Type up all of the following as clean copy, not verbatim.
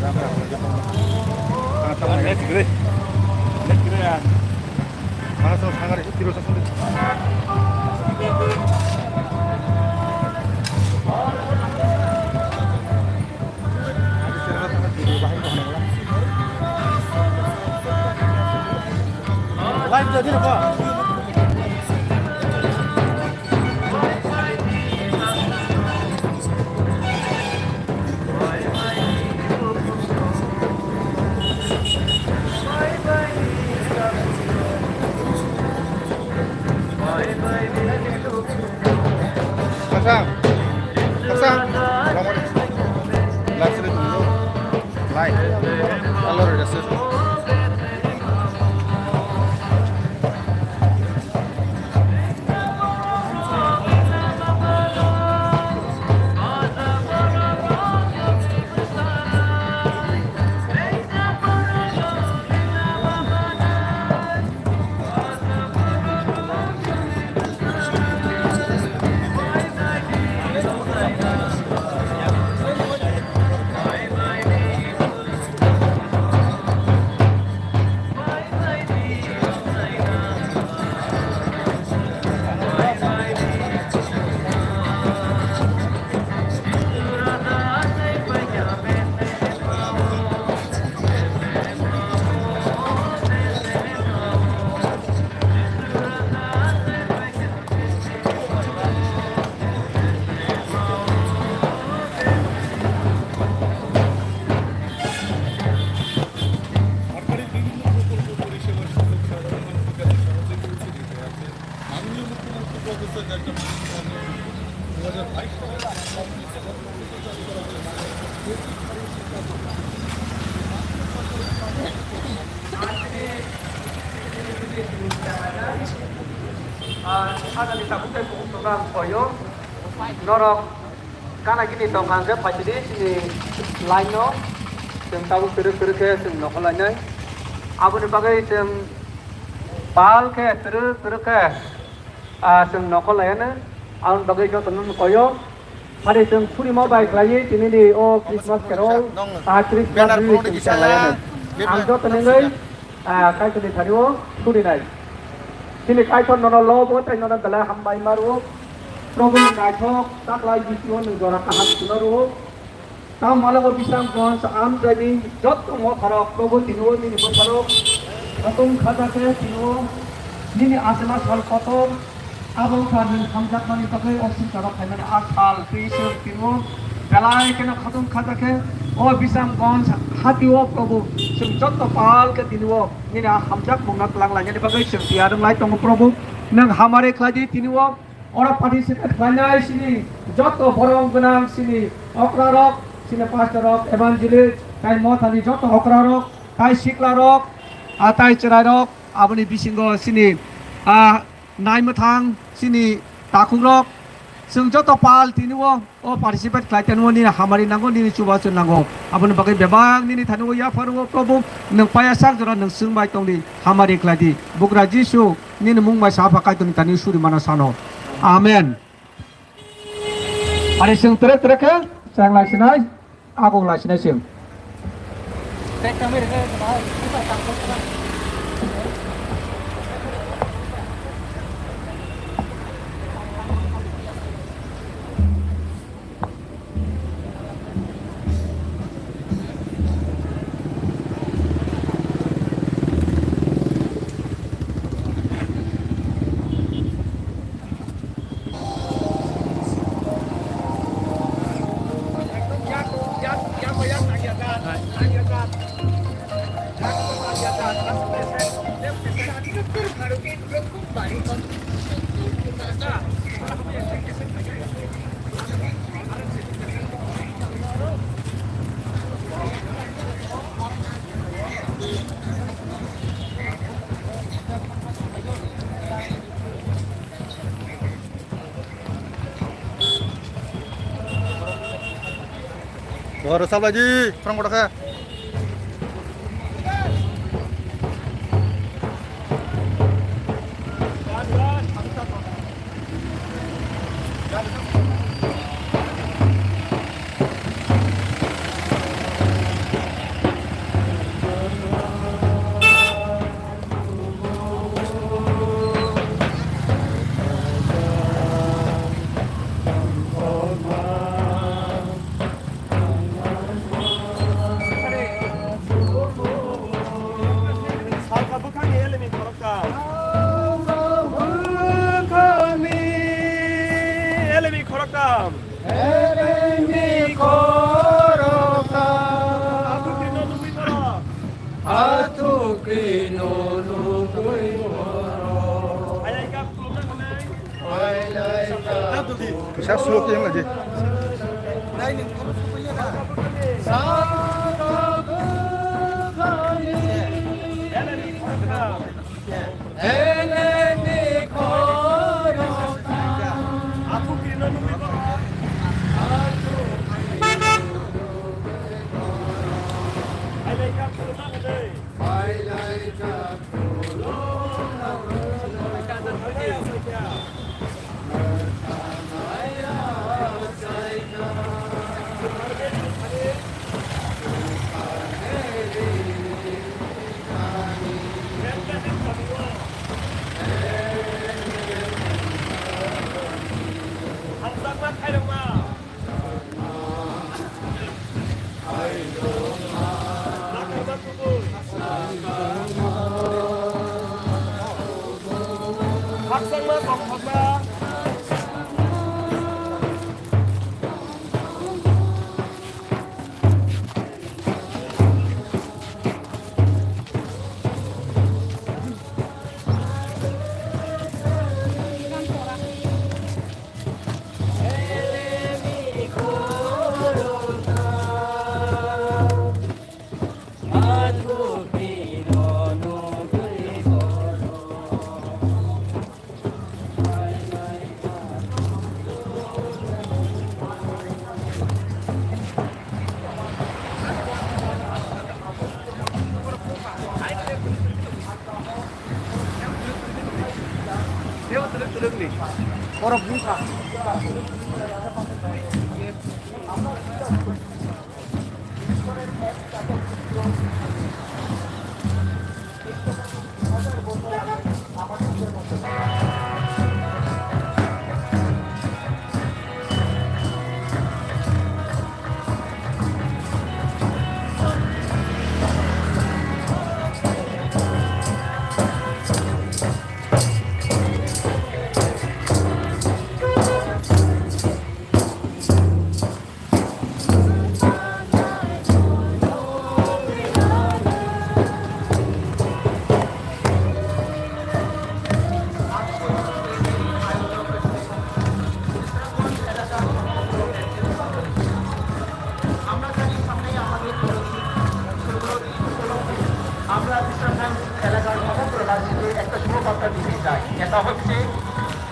Next gede. Next gede ya. Mana sama sangar itu kilo satu. Live jadi apa? Pasang, pasang, nomor, live sudah dulu, live, kalau udah selesai. Ada di tabung program koyo norok karena gini dong kan saya pasti di sini lain no yang tahu terus ke yang nokolanya abu ni bagai yang pal ke terus ke yang nokolanya abu bagai jo tenun koyo ada yang puri mau baik lagi ini di Christmas Carol Christmas di sana angjo tenengai kai tu di thariwo puri nai sini kai thon nono lobo tai nono dala hambai maru problem naithok taklai bisio nung jora kaham sunaru tam malago bisam kon sa am jadi jot mo kharok probo tinu ni kharok atum khata ke tinu ni asma sal kotor abang khanin khamjak mani pakai osin karok khaina asal pisur tinu belai kena khatum khata ke bisam kon hati wo probo sum jot pal ke tinu ni khamjak mungnak lang lanya ni pakai sum tiarung lai tong probo nang hamare khlaji tinu orang participate banyak sini, joto borong benang sini, okrarok, sini pastorok, evangelis, kai mau tadi joto okrarok, kai siklarok, atai cerarok, abani bisinggo sini, naimatang sini takurok, sing joto pal tini wo, participate kelaitan wo ni hamari nango ni coba sun nango, abani bagai bebang ni thanu ya faru probo, nang payasak jora nang sung bai tong di hamari keladi, bukra jisu ni mung mai sapa kai tong tani suri mana sano. Amen. Ada yang terek ke? Saya lasinai, aku lasinai sih. Baru sab lagi, perang kodaknya. Saya slow yang aja. Orang buka.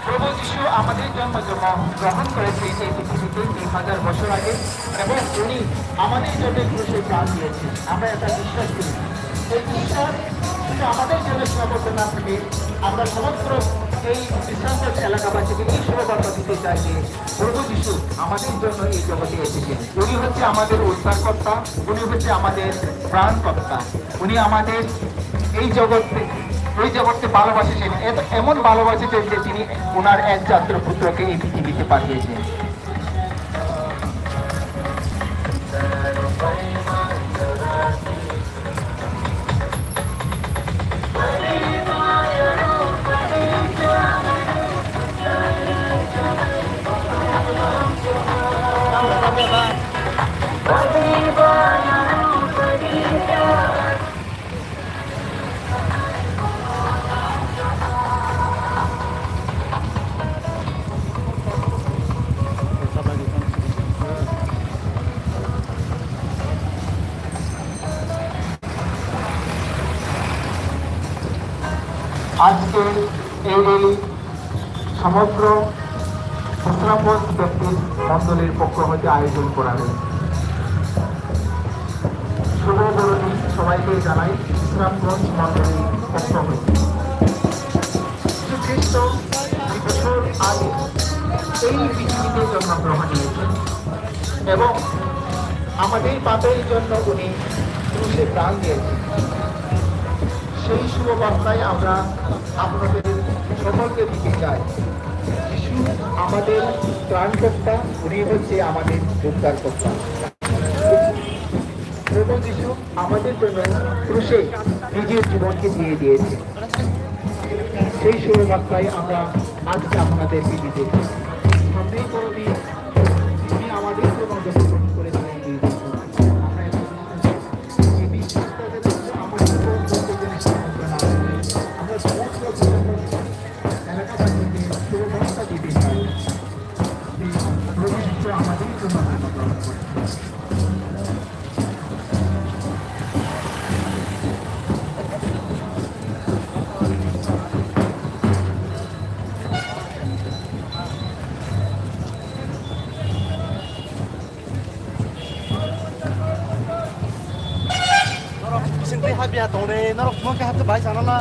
প্রভু যিশু আমাদের জন্ম গ্রহণ করেছে এই পৃথিবীতে 3000 বছর আগে এবং উনি আমাদের জন্য ক্রুশে প্রাণ দিয়েছেন। আমরা এটা বিশ্বাস করি। এই বিশ্বাস শুধু আমাদের জন্য সীমাবদ্ধ না থাকে, আমরা সমগ্র এই বিশ্রামবাস এলাকাবাসীকে এই শুভবার্তা দিতে চাই যে প্রভু যিশু আমাদের জন্য এই জগতে এসেছেন। উনি হচ্ছে আমাদের উদ্ধারকর্তা, উনি হচ্ছে আমাদের প্রাণকর্তা, উনি আমাদের এই জগৎকে ভালোবাসেছেন, এমন ভালোবাসেছেন যে তিনি ওনার একমাত্র পুত্রকে এই পৃথিবীতে পাঠিয়েছেন। আজকে এই রেলি সমগ্র বিশ্রামবাস ব্যক্তির মন্ডলের পক্ষ হতে আয়োজন করা হয়েছে। শুভ বরণী সবাইকে জানাই বিশ্রামগঞ্জ মন্ডলের পক্ষ হতে। শ্রীখ্রিস্ট 2 বছর আগে এই পৃথিবীতে জন্মগ্রহণ নিয়েছেন এবং আমাদের পাপের জন্য উনি ক্রুশে প্রাণ দিয়েছেন। সেই শুভবার্তায় আমরা আপনাদের সকলকে দিতে চাই। যিশু আমাদের ত্রাণকর্তা, উনি হচ্ছে আমাদের উদ্ধারকর্তা। প্রভু যিশু আমাদের জন্য ক্রুশে নিজের জীবনকে দিয়ে দিয়েছে। সেই শুভবার্তায় আমরা আজকে আপনাদেরকে দিতে চাই। সামনেই পরদিন তিনি আমাদের জন্য যখন করে দিয়ে দিয়েছেন। আমরা সমস্ত এলাকাবাসীকে শুভবার্তা দিতে চাই। singkri habia tongre norok mo ka hatu bai sana na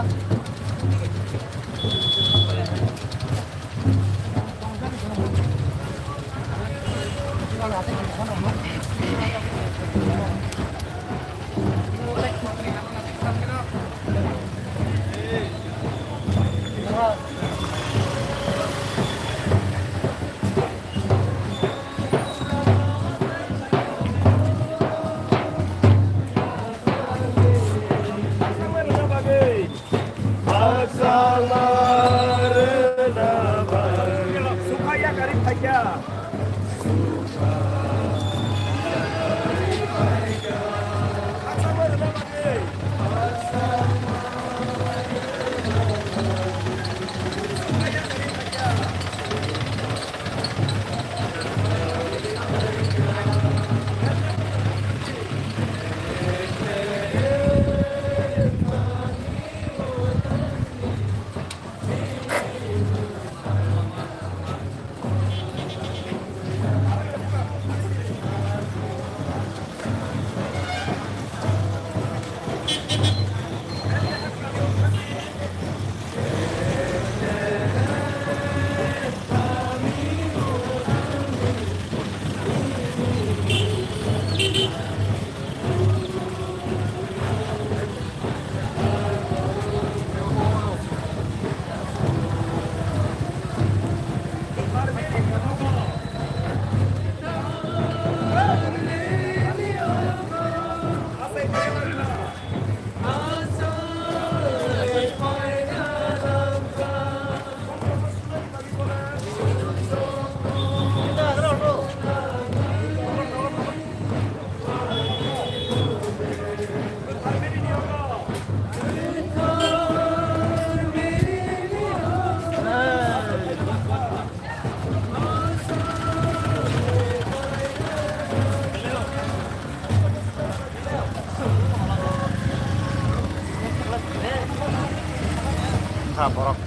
borok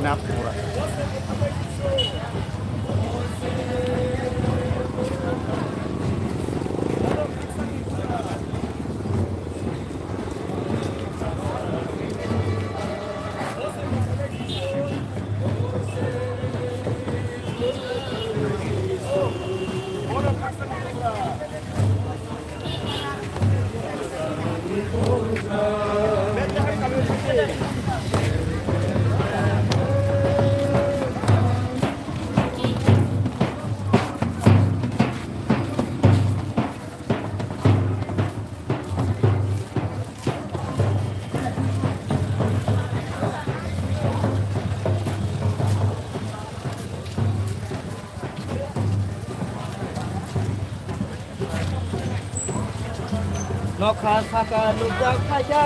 nap murah Lokal saka ludak kaya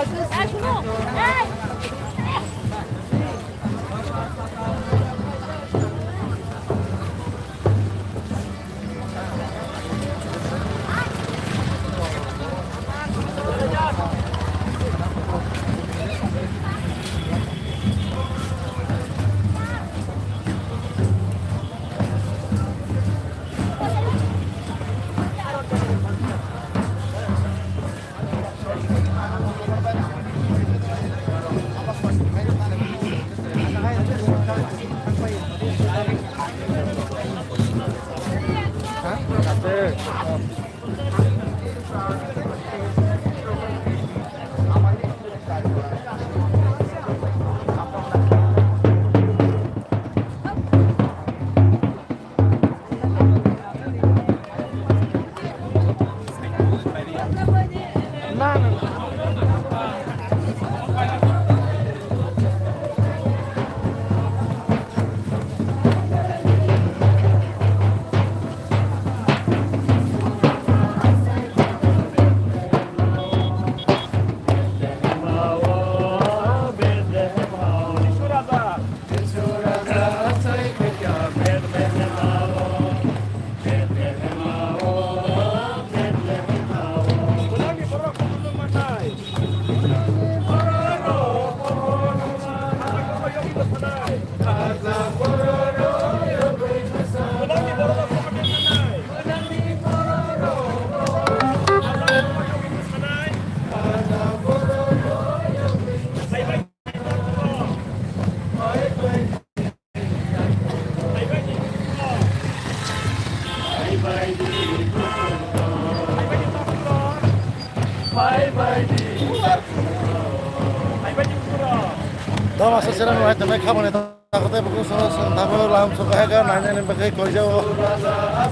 Dalam seseran wahai temai kamu nih takutnya buku soal tahu langsung suka hegan nanya nih pakai kerja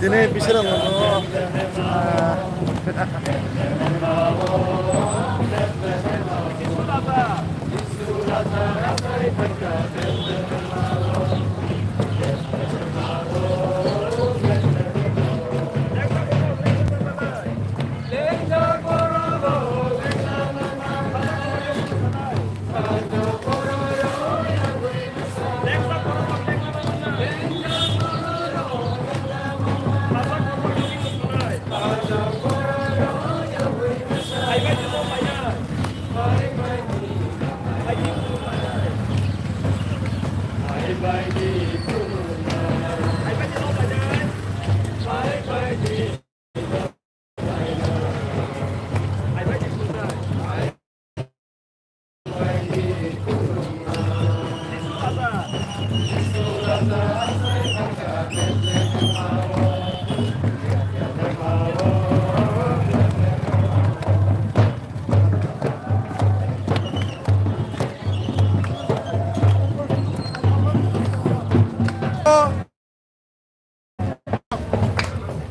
ini bisa loh.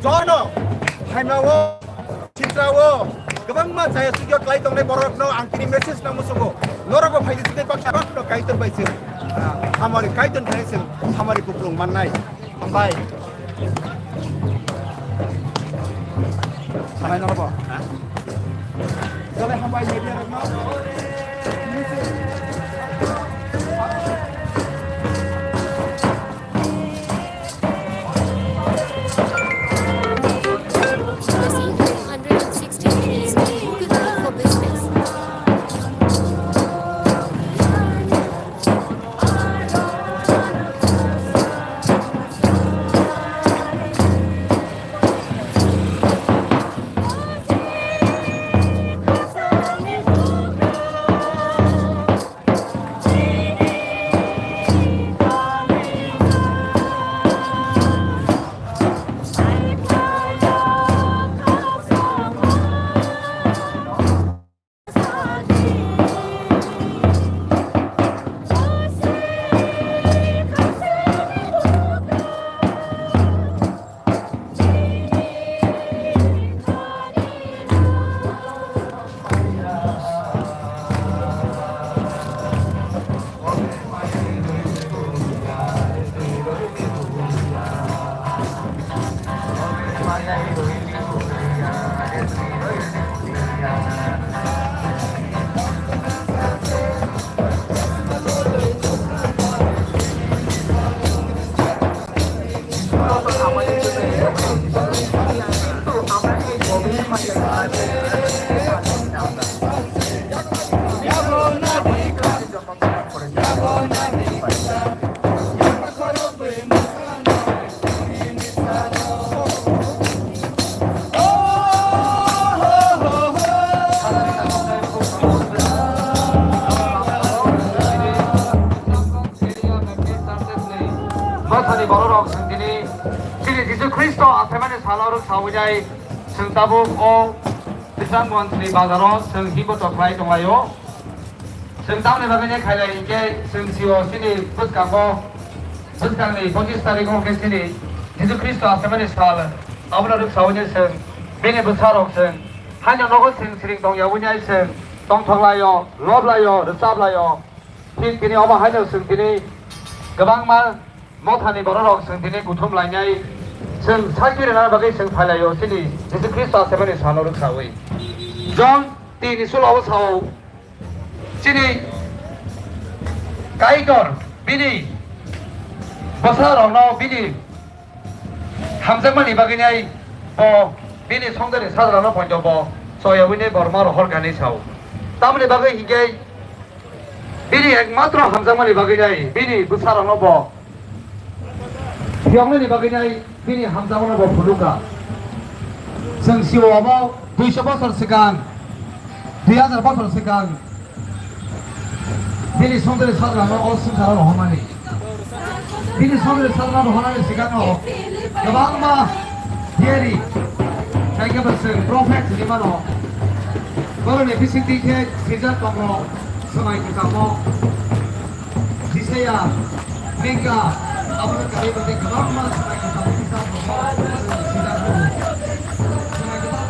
Jono, Haimawo, Citrawo, goबां saya sudah kelai tong nih borok no angkini message na musuko. Lorako bhai disini pak sabak no kaitan baisir. Hamari kaitan baisir, hamari kuplung manai. Sampai. Sampai napa po? Sampai hambai media rakma. Proceed 160 degrees Google for business. Masani borok sendiri, sini Yesus Kristus asamane saloruk sawujai sengtabuk o bisang mantri bazaro seng hibo toklai tonglayo sengtamne bagane khailai inge seng siwo sini buskangbo buskangni 25 tarikh ke sini Yesus Kristus asamane sal abraruk sawujai seng bene busarok seng hanya nogo seng sering tong yawunyai seng tong tonglayo loblayo resablayo tin kini oba hanya seng kini goबां Motani borok seng dini kutum lainai seng sakir na bagai seng phalayo sini Yesus Kristus asamane saloruk sawi John tini sulaw saw sini kaidor bini basarong no bini hamjangmani bagai nai bo bini songdari sadrano ponjo bo soyawini bormaro horgani saw tamni bagai higai bini ekmatro hamjangmani bagai nai bini basarong no bo Yang ini bagian ini hamzahnya bawa peluka. Sengsiwa bawa 200 botol sekarang, 2000 botol sekarang. Ini sendiri saudara orang sekarang orang ini. Ini sendiri saudara orang ini sekarang. Kebanyakan mah diari, saya kira prophet di mana. Kalau nih fisik dikit, sejak kamu semai kita mau, disaya, mereka, apa yang kami penting kemarmas, semai kita bisa mau, sejak kamu, semai kita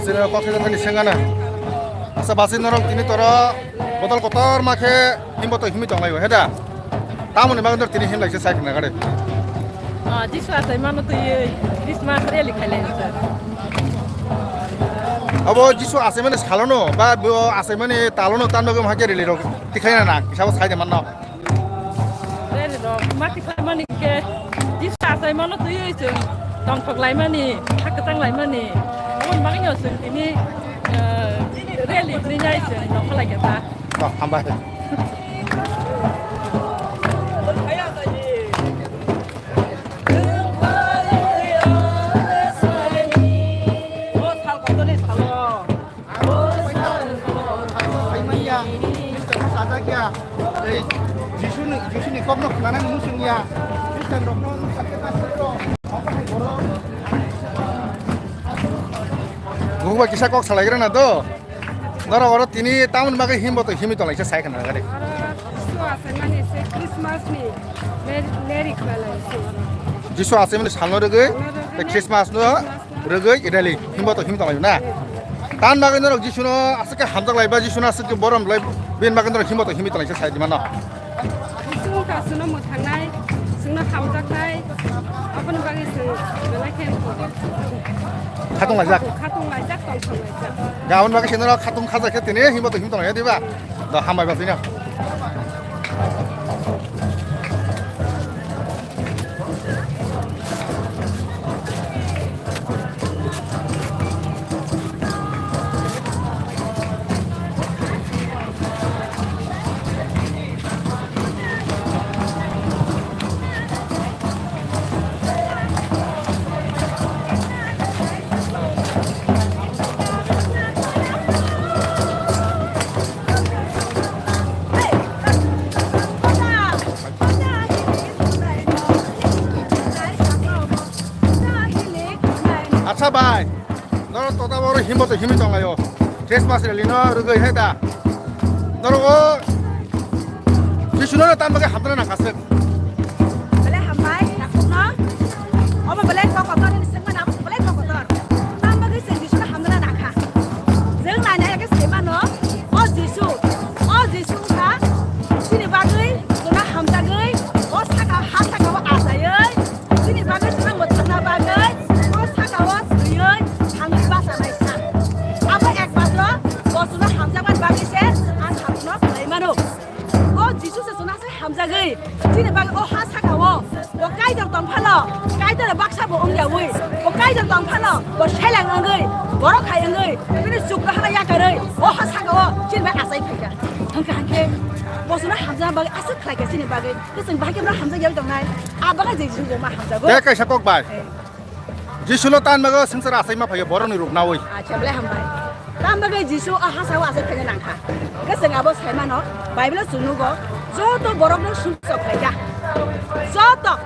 Basin kok kita tadi sengana. Asa basin norong tini toro botol kotor make himbo to himi tonglai heda. Tamu ne bagandor tini him lai sai kena gade. This was I mano to this man really khale Abo jisu ase mane khalono ba ase mane talono tandoge make rele ro tikhai na kisabo sai de manno. Really do maki mani ke this was I mano to tong phok lai mani hak tang lai mani mon mang yo sun ini really ni nyai se no khala ke ta. Hamba. kia đây jisu ni kop no khana mu sungya Christian rok no sakhe ta sero Guba kisah kok salah kira nado. Nara orang tini tahun makai himbo tu himi tu lagi saya kena kare. Christmas ni Merry Christmas. Jisu asal mana salno regai, Christmas no regai idali himbo tu himi tu lagi na. Tahun makai nara jisu no asal ke hamzak lagi, jisu no asal ke boram lagi, bin makai nara himbo tu himi tu lagi saya di mana. Semua kasih mau tangai, semua hamzak nai, apa ni bagi semua ken. Katung lagi. Katung lajak, tong lajak. Gawan makai sini nara katung kaza ke tini himbo tu himi tu lagi, tiba. Dah hambai basnya. Acha bai, noro tota boro himbo tu himi tonga yo. Christmas rally no rugai heda. Noro o, jisu no tan bagai hamdana na kasek. Boleh hambai, nak kuna. Oma boleh kau kotor ni semua nak boleh kau kotor. Tam bagi jisu na hamdana nak ha. Zeng nanya ya ke sema no. Oh jisu ka. Sini bagai, kuna hamda gai. Oh saka hasa kau asai. Sini bagai senang buat senang bagai. Hamzagay, sini bang oh hasa kawo, wo kai dang tong phalo, kai da baksa bo ong yawi, wo kai dang tong phalo, wo shelang angai, boro khai angai, bini juk da hala ya karai, oh hasa kawo, sini bang asai phaiga, hangka hangke, wo suna hamza bang asai khai ka sini bang, keseng bang kemra hamza yawi tong nai, abaga jisu jo ma hamza go. Dekai sakok bai. Jisu lo tan maga sengsara asai ma phaiga boro ni ruk nawi. Acha boleh hambai. Tam bagai jisu ah hasa wa asai phaiga nangka. Keseng abo sai ma no, Bible sunu go. Joto borok no sumsok laja, joto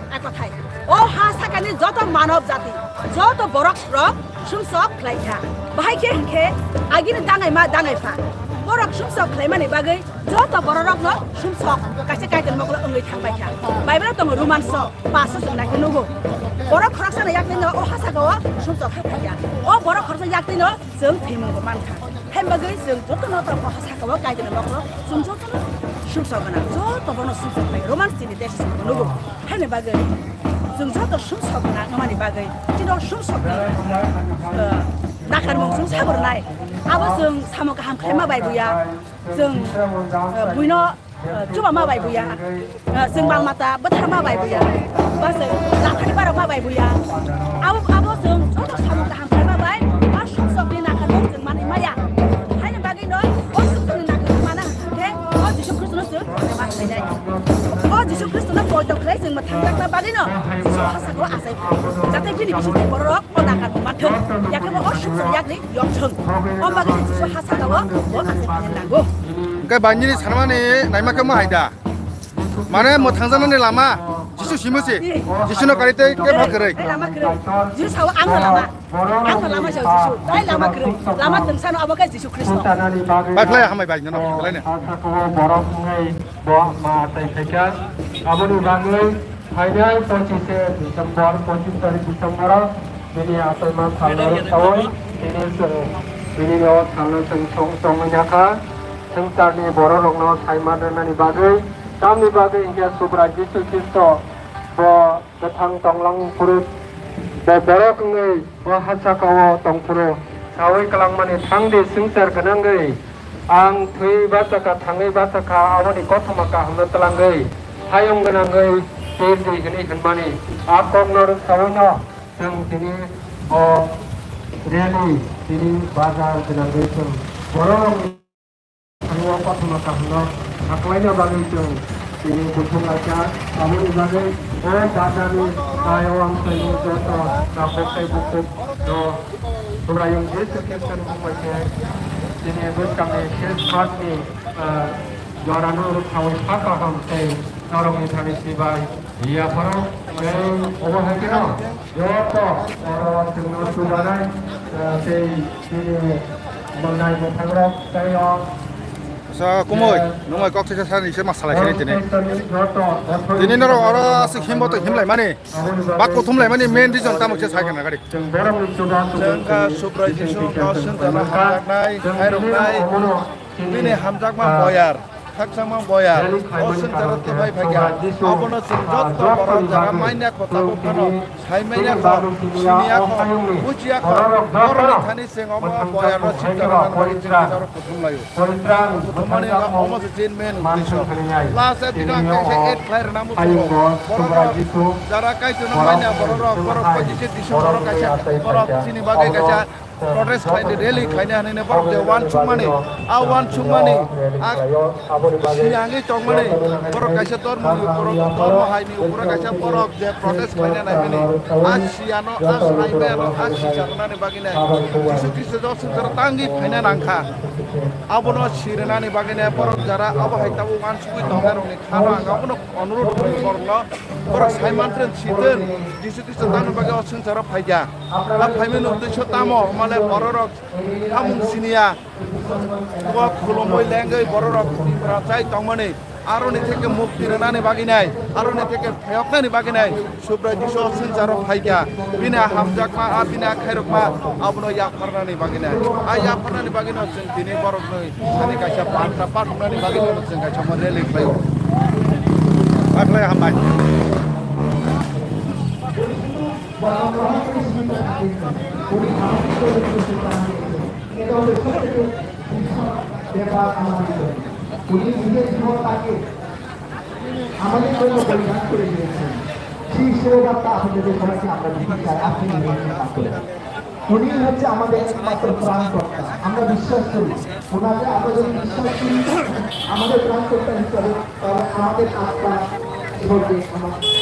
aku thai. Oh hasa kani joto manav jati, joto borok rok sumsok laja. Bahai ke agi ni dangai fa. Borok sumsok lai mani bagai, joto borok no sumsok. Kasih kaitan mau kalau enggak thang baca. Bible tu romanso, pasal sebenarnya nugo. Borok khorok sana yak ni no, oh hasa kawa sumsok laja. Oh borok khorok sana yak ni no, sem timu ko manka. Hem bagai sem joto no tu hasa kawa kaitan mau kalau sumsok no. Sumsokana, joto bono sumsok lagi, romans ini desa nugo. Hanya bagai, joto sumsokana, ngamani bagai, tidak sumsok lagi. Nakar mau sumsok bernai, abah sama kaham kema bayi buya, buino coba ma bayi buya, bang mata betar ma bayi buya, bahasa nakar baru ma bayi buya, abah joto sama kaham kema bayi, ah sumsok ni nakar mau mana maya, hanya bagai no, oh sumsok ni nakar mana, oh jisu Kristus na foto kray sing mathangak na bali no jisu hasa ko asai jate bini bisu te borok onakan mathuk yak mo oshuk yak ni yokchung om bagi jisu hasa ko asai nango Kai banjiri sarmani naima kemo haida. Mana mo thangjanani lama jisu simusi. Jisu no karite ke bha krai. Lama krai. Jisu sawa ang lama jau jisu. Dai lama krai. Lama tengsan abo ka jisu Kristus. Baklai hamai bai no baklai ne. borok ngai bo ma tai sekan aboni bangai haidai 25 Desember 25 Desember ini asal ma thalor tawai ini ini no thalor song nyaka sengtarni borok rokno saimanani bagai kami bagai India Subra Jisu Kristo bo datang tonglang purut bo borok ngai bo hasakawo tongpuro sawai kalang mani thangdi sengsar kanangai ang thui basaka thangai basaka awani kothomaka hamna talangai hayong ganangai tirdi gani hanmani akong nor sawano seng tini o reli tini bazar ganangai seng borong angwa kothomaka hamna aklaina bagai seng tini butung aja awani bagai o dadani ayawang sayu joto napokai bukuk do Surayong Yesus Kristus umpamanya ini buat kami Christmas ni 열하는 사월 사과함께 여러분이 다니시바이 이야파로 오버하기는 여러 등록 수반을 제 만나이 못하도록 저희요 Sa kumoi, nungoi kok tisa san isi masalah kini tini. Tini naro ora asik himbo to himlai mani. Bak ko thumlai mani main reason tamu kisa sakin nagari. Jangka Subrai Jisu Kausen Tanah Hamjaknai, Hairoknai, Bini Hamjakman Boyar, Haksangman Boyar, Osen Tarat Tebai Bhagya, Abono Sinjot to Boron Jaga Mainya Ko Tabu Kano, Saimenya Ko, Sinia Ko, Ujia Ko, Boron Thani Sing Oma Boyar Ro Chitaran Bagi Jinginaro Kutumlayu. Kutumani Ga Oma Jin Men Jisu. Last at Dina Kese 8 player namu Suro, Boron Jara Kai Tuna Mainya Boron Boron Pajisi Jisu Boron Kaisa, Boron Sini Bagai Kaisa, protest kaini rally kaini hanine borok de wan chumani a wan chumani a siangi chongmani borok kaisa tormani borok tormo haini borok kaisa borok de protest kaini naimani a siano a saibeno a sijanani bagine Jisu Kristo josin tertangi kaini nangka abono sirenani bagine borok jara abo haitabu wan chumi tongaroni khana abono onurut borno borok saimantren siten Jisu Kristo tanu bagi osin jara phaija a phaimenu udesho tamo borok hamung sinia ko khulomoi lengai borok prachai tongmani aroni theke mukti renani baginai aroni theke phayoknani baginai Subrai Jisu sinjaro phaika bina hamjakma a bina khairokma abono yafarnani baginai a yafarnani bagino sing dini borok noi ani kaisa patra patnani bagino sing kaisa moreli phayo Aklai hamai. উনি নিজের জীবনটাকে আমাদের জন্য পরিধান করে দিয়েছেন সেই সেবাটা আপনাদের সবাইকে আমরা দিতে চাই আপনি উনি হচ্ছে আমাদের একমাত্র প্রাণকর্তা আমরা বিশ্বাস করি ওনাকে আমরা যদি বিশ্বাস করি আমাদের প্রাণকর্তা হিসাবে তাহলে আমাদের আত্মা স্বর্গে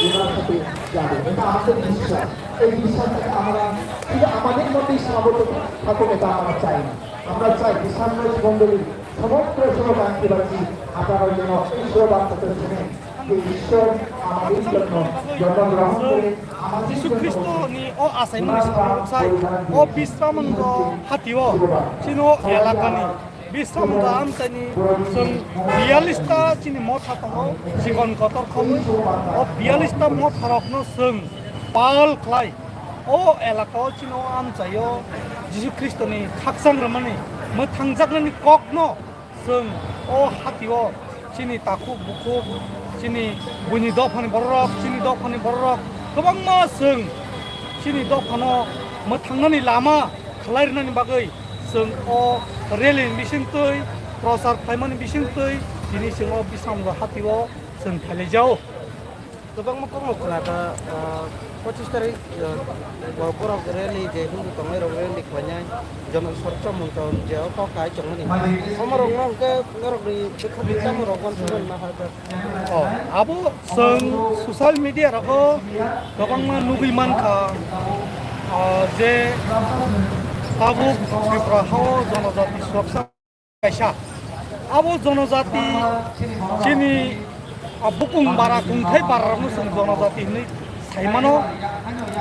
ওনার সাথে যাবে এটা আমাদের বিশ্বাস এই বিশ্বাসটাকে আমরা শুধু আমাদের মধ্যেই সীমাবদ্ধ থাকুক এটা আমরা চাই না আমরা চাই বিশ্বাস মন্ডলী সমগ্র শুভাকাঙ্ক্ষীবাসী আপনারা যেন ঈশ্বর বার্তাতে শুনে যে ঈশ্বর আমাদের জন্য জন্মগ্রহণ করে Jisu Kristo ni o asai mani sai o bisramundo hatio sino elakani bisramundo amtani sung bialista chini mo thatango sikon kotor khomui o bialista mo tharokno sung pal klai o elaka chino amchayo Jisu Kristo ni khaksang ramani mo thangjaknani kokno sung o hatio chini taku buku chini buni dofani borok chini dofani borok गोबां जों सिनि दखानो मोथांनानै लामा खालायनानै बागै जों अ रेलिनि बिसिंतै प्रसार खालामनायनि बिसिंतै दिनै जों बिसामगा हातियाव जों फालिजाव गोबां कर्मफोरा 25 तारिख बरफ रेली जे हिंदू तंगै रग रेली खनाय जन सरच मंतन जे को काय चंगनि हमर रंग के नरगनि देखा बिचा रगन सुन मा हाबा आबो जों ससियेल मिडिया रगो गोबां नुगै मानखा जे आबो बिफ्राहाव जनजाति सुरक्षा कायसा आबो जनजाति जिनि बुकुं बारा कुंथाय बारावनो जों जनजाति नै साइमानो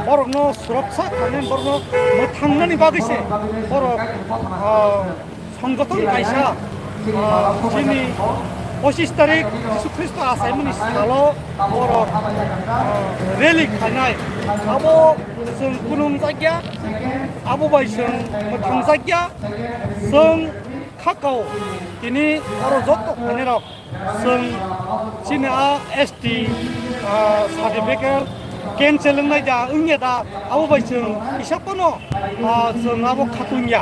बरकनो सुरक्षा खालामनाय बरकनो मोथांनानै बागैसे बरक संगठन कायसा जिनि 25 तारिख जिसु ख्रिस्ट आसायमनि सालो बरक रेली खानाय आबो जों खुलुम जायगा आबो बाय जों मोथां जायगा जों खाकाव दिनै बर' जत खानायराव जों जिनि एसटि सार्टिफिकेट कैंसिल दा इंगे दा आबो बाय जों इसापनो जों आबो खातुनिया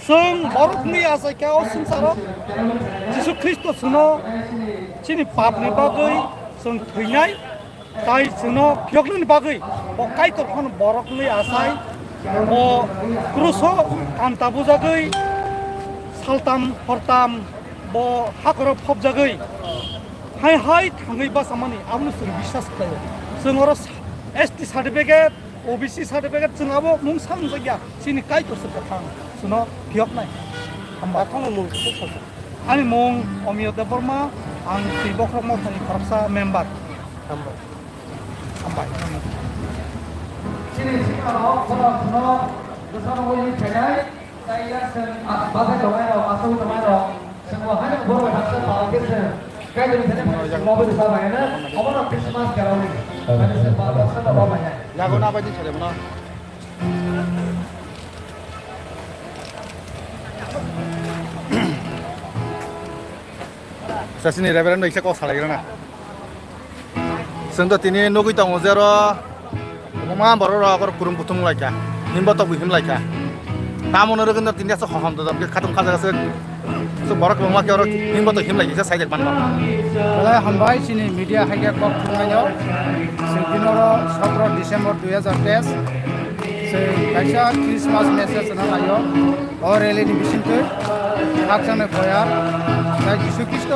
जों बरकनि आसायखायाव संसाराव जिसु ख्रिस्ट सुनो जिनि पापनि बागै जों थैनाय ताय जोंनो फियकनि बागै ओ कायतरखन बरकनि आसाय ओ क्रुसो कान्ताबु जागै सालताम हरताम ब हाखराव फबजागै हाय हाय थाङै बासामानि आबनो जों बिश्वास खालायो जों अर एसटि सार्टिफिकेट ओबिसि सार्टिफिकेट जों आबो मुं सानजाया सिनि कायतरसो थां सुनो फियकनाय आथांनो मुं आंनि मुं अमिय देव बर्मा आं तिबख्रक मथानि खरसा मेम्बार हामबाय दिनै सिगाङाव फरायफुनो गोसारगोयि फैनाय जायगा जों बाजाय दंनाय दं आसाम दंनाय दं जों बहाय बर' हारसा पार्टीजों गायदोंनिफ्रायनो माबायदि जाबायनो अबनो क्रिसमास गारावनि माने जों बाजारसो दंबाय जागौ ना बायदि सालायमोन सासेनि रेभेरेन्ड एसे कस सालायग्राना जोंथ' दिनै नगै दङ जेर' मा बर' रावफोर कुरुम बुथुम लायखा हिमबत बुहिम लायखा तामोनो रोगोन दिनै सो खहम दम के खातम खाजासो सो बर' कमा के और हिमबत हिम लायखा साइड मान बले हामबाय चिनि मीडिया हाइगे कक खुंनायाव जों दिनरो 17 डिसेम्बर 2023 से कायसा क्रिसमास मेसेज नायो और रेलीनि बिसिंखै हाकसाने भयार दा जिसु ख्रिस्ट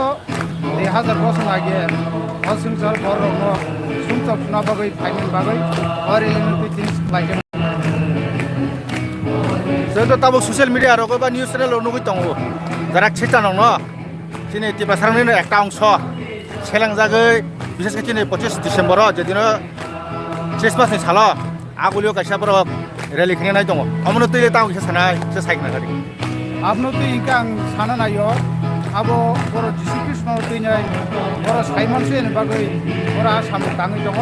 2000 बोसोर लागे असुंजल बरनो सुंचक ना बागै फाइनल बागै और रेलीनि बिथिं लागे जोंथ' ताबो ससियेल मिडिया आरो बा निउज चेनेल नगै दङ जारा छिटा दङ दिनै तिबासारनिनो একটা অংশ सेलांजागै বিশেষকৈ दिनै 25 डिसेम्बर जेदिनो क्रिसमासनि साल आगुलियाव कायसाफोर रेली खुंनाय दङ अमनो तैले ताव इसे सानाय से साइकना गारि आपनो तो इनका आं साना नायो आबो बर' जिसु कृष्ण तैनाय बर' साइमनसे बागै बर' आसाम दाङै दङ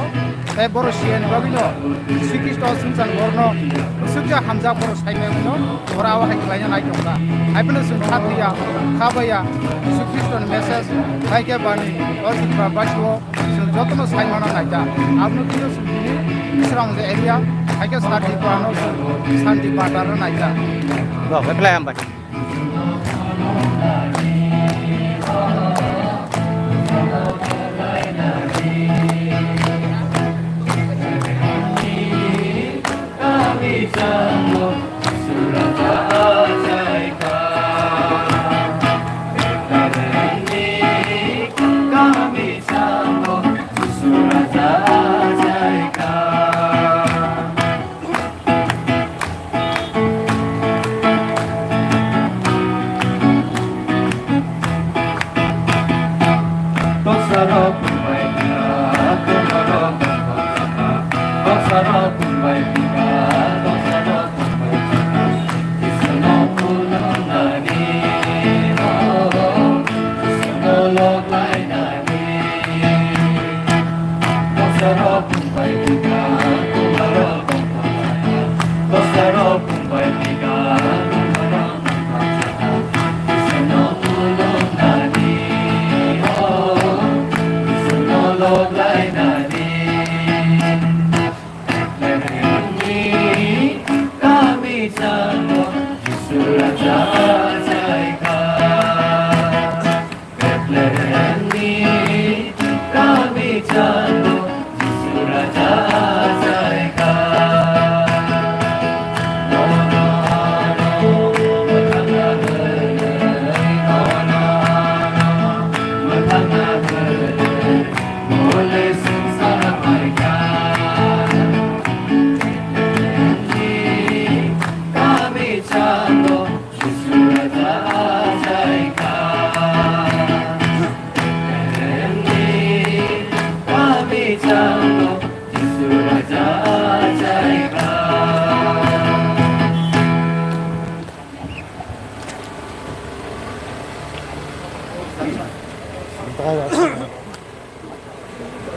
बे बर' सियानि बागैनो जिसु कृष्ण सुंसान बरनो सुजा हामजा बर' साइमायनो बर' आवा हायलायना नाय दंगा आइबनो जों साथिया खाबाया जिसु कृष्णनि मेसेज हायके बानि और इनका बासियो जों जतनो साइमाना नायदा आपनो किनो सुनि इसरां जे एरिया हायके साथि बानो शान्ति बाटार नायदा र हेप्लाय आमबाय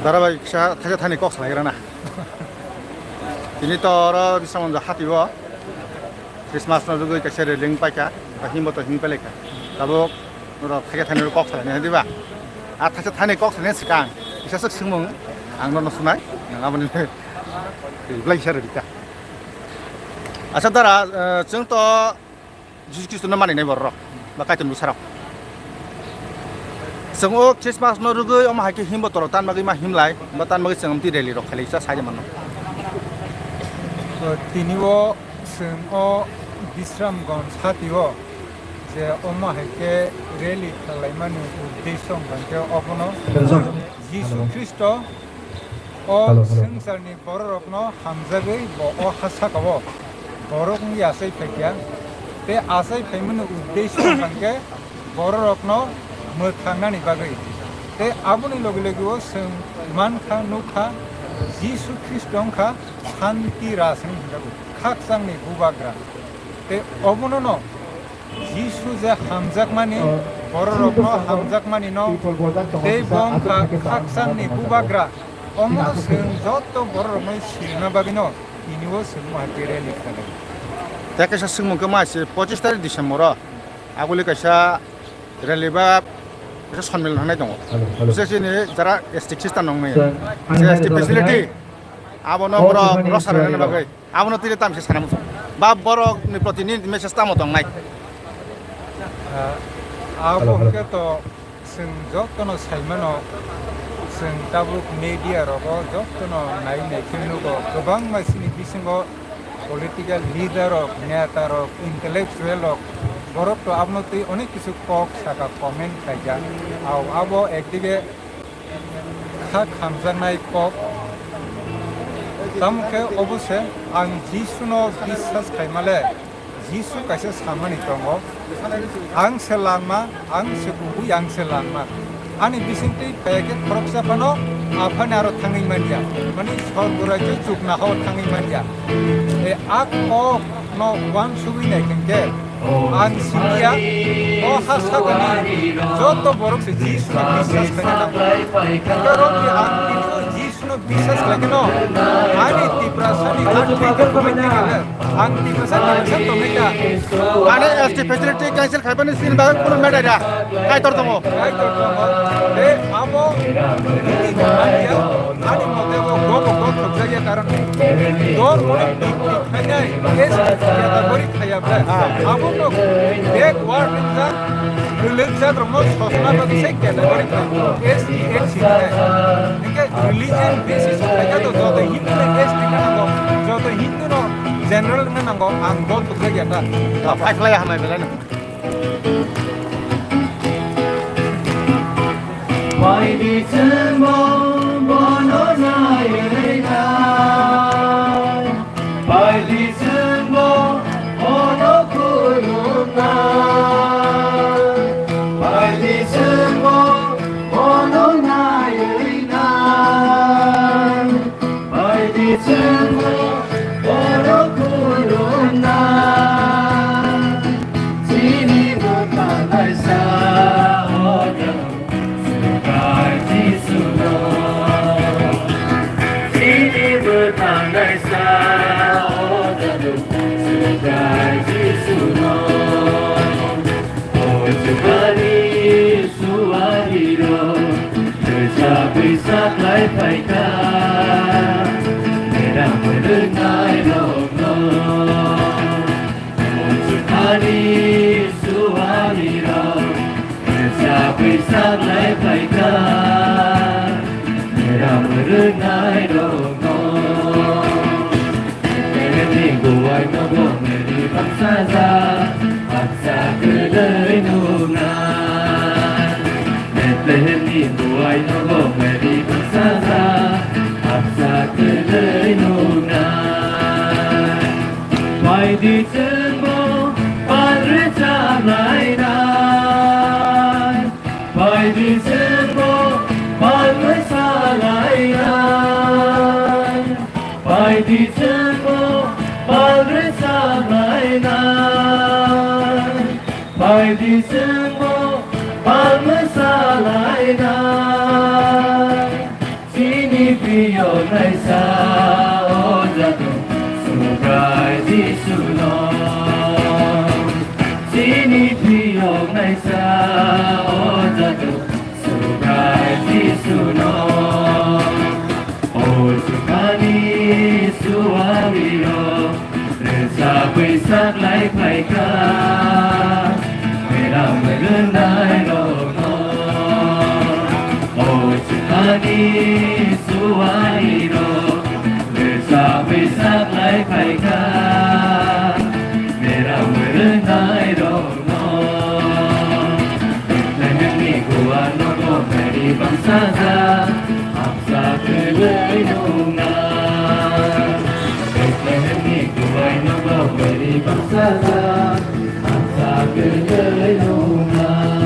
धाराबाहिक थाजा थानि कक्स लायग्राना दिनै तर बिसामन हातिव क्रिसमास नगै कैसे रेलिं पाइका हिमबत हिम पेलेका दाबो र थाजा थानि कक्स लायने दिबा आ थाजा थानि कक्स लायने सिगां इसासो सोंमों आं न सुनाय नङाबो रिप्लाय सार दिका आसा दारा जोंथ' जिसु ख्रिस्टनो मानिनाय बर' बा काइटन बुसाराव जों क्रिसमास नरुगै अमा हाइके हिम बतर तान बागै मा हिमलाय बा तान बागै जों ति रेली रखालै सा साइज मन तिनिवो जों अ विश्रामगंज साथिवो जे अमा हाइके रेली खालायमानि उद्देश्य बांके अपनो जिसु ख्रिस्ट अ संसारनि बर' रखनो हामजागै अ हासाकावो बर'नि आसाय फैया बे आसाय फैमोन उद्देश्य बांके बर' रखनो मोथांनानि बागै te abuni logilego sing manka nuka Jisu Kristongka Santi Rasing Hidagu Kaksangni Bubagra te obunono Jisu je hamjak mani bororokno hamjak mani no te bongka Kaksangni Bubagra omono sing joto bororokno silna babino iniwo sing matere likhale te kaisa singmung ke mas 25 tarik December aguli kaisa releba kaisa সম্মেলন hanai dong sesini jara ST Kristan nongnai ST facility abono boro rosarane bagai abono tiri tam se sanamu ba boro ni protinin message tamo dong nai abo ke to sing jotono saimano sing tabuk media rogo jotono nai ne kinugo gobang masini bisingo political leader of neta of intellectual of borok to abno tui onek kisu kok saka comment kaja au abo ekdige khak hamjanai kok tamke obose ang jisuno bisas kaimale jisu kaisa samani tongo ang selama ang sebubu yang selama ani bisinti peke koroksa pano apane aro tangi mania mani sorguraje chukna ho tangi mania e akko no wan suwine kenge ang sinia o hasagani joto borok se jisno bisas kagena karo ki ang jisno bisas kageno ani tiprasani anti komite gele ang tiprasani sabto meka ane ST facility cancel khaibani sin ba kono meta da kai tor tomo e amo ini dia ani modelo gogo gogo khaya karan dor mone khanya es ya bori khaya ba amo no एक word इंसान religion रमो सोचना तो किसे क्या लगे S एक चीज है इनके रिलीजन बेसिस पे क्या तो जो तो हिंदू ने एस टिका ना जो तो हिंदू नो जनरल में ना को आंगोल तो क्या था अब फाइल या हमें मिला ना Why did someone born on Why did someone born on Why did someone born on Why did someone born on Sini bukan Aisyah bisa lai pai ka merah merengai lono Sukani suariro bisa lai pai ka merah merengai lono minggu ai no meri bangsa za bangsa kedai nungan Bethlehem minggu ai no meri bangsa za bangsa kedai nungan Why di tembo padre lai nai Why di tembo padre lai nai Why di tembo padre lai nai Why di tembo padre lai nai Sini pio nai sa o jatuh Sugai di sunom Sini pio nai sa o jatuh Sugai di sunom Oh Sukani suariro Reza Waisak lai pai ka Merah merenai lono Oh Sukani suariro Reza Waisak lai pai ka Merah merenai lono Lengan ni gua nono meri bangsa za Apsa kelai nungan Lengan ni gua nono meri bangsa za Apsa kelai nungan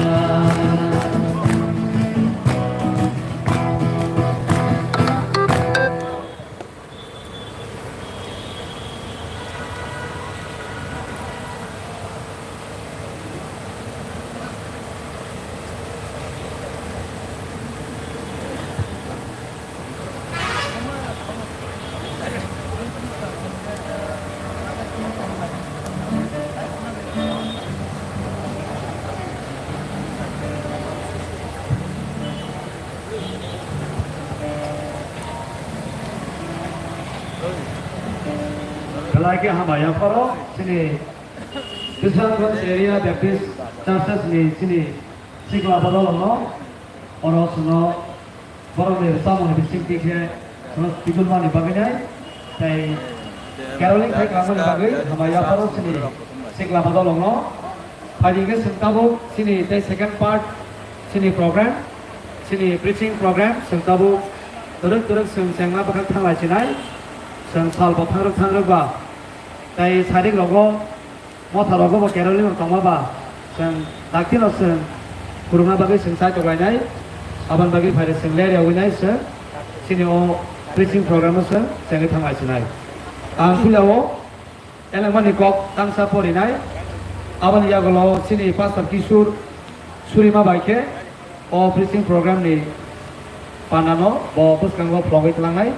belagi hamba yang paro sini Bisrangon area Baptist Churches ni sini sikla badal no oros no borong ni samu ni bising tikhe terus tikul mani bagainya tai Caroline kai kamu ni bagai hamba yang paro sini sikla badal no hari ke sentabu sini tai second part sini program sini preaching program sentabu terus sengma bakal thanglai sinai seng sal bo thangrok ba tai sadik logo motha logo bo Caroline tongma ba seng daktin seng kurunga bagai seng sai togainai aban bagai phare seng le reawinai se sini o preaching program se seng thanglai sinai ang khulawo elengmani kok tangsa porinai aban yagolo sini pastor Kishur Surima baike o preaching program ni panano bo puskanggo flogit langai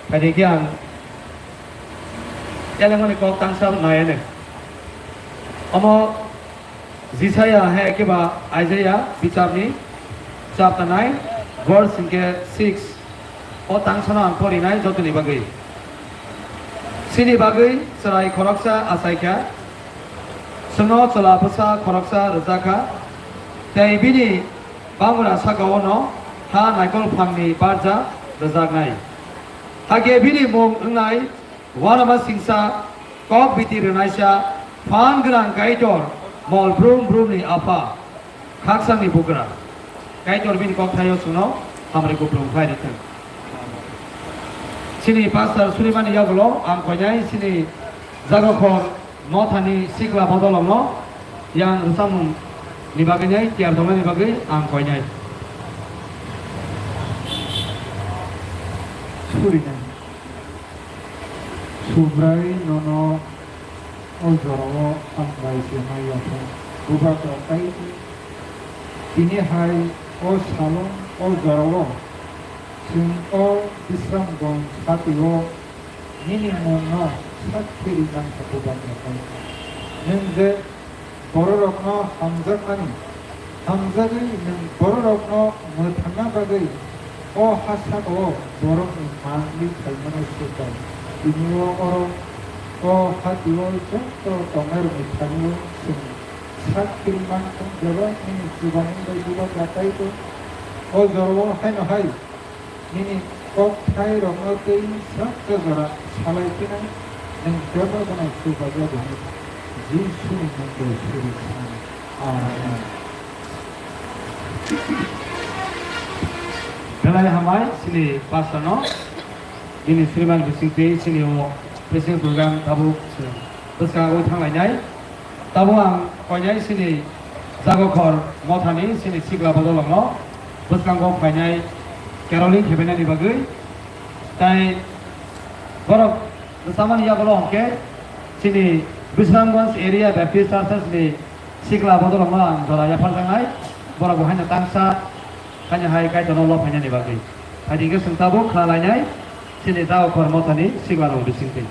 kadikian elengmani kok tangsa nayane omo Zisaya hai kiba Isaiah bicarni chapter 9 verse 6 o tangsana porinai jotuni bagai sini bagai serai koraksa asaika Seno celah besar koraksa rezaka, tapi bini bangunan sakawono ha naikol pangni barja rezakai. Hage bini mong engai warama singsa kok biti renaisya fan gerang kaitor mol brum ni apa kaksang ni bugra. Kaitor bini kok tayo suno hamre ko brum khai ditan. Sini pastor Surimani yaglo ang konyai sini zagokor Mothani sikla bodolong no yang resam ni bagainya tiap doma ni bagai angkonya surina subrai nono ojoro ambai semai apa ubah terkai ini hari o salon o joro sing o Islam gon satio minimum no Sakirikan kebudan mereka. Nengge bororokno hamzakani, hamzaki neng bororokno mutana bagai. Oh hasak oh borok mangli kalmana suka. Ini oh hati oh contoh tomer mutani sing. Sakirikan kebudan ini subahin berjuang kata itu. Oh jorwo hai. Ini kok hai rokno tei sak kezara salai kinai. Yang berapa dengan sebagai dengan Yesus menjadi surisan. Amin. Belai hamai sini pasano, ini Sriman Bisingti sini o preaching program tabu terus kau thang lainnya, tabu ang konyai sini zagokor mothani sini sigla bodolong no, terus kau konyai Caroline kebena di bagai, tai borok bersama ni kalau ke sini Bisrangon area Baptist Churches ni sikla bodol malang dola ya panjangai bora buhanya tangsa kanya hai kai tono lo hanya ni bagi hadi ke sentabu khalanya sini tahu kormotani sikla ro bisingti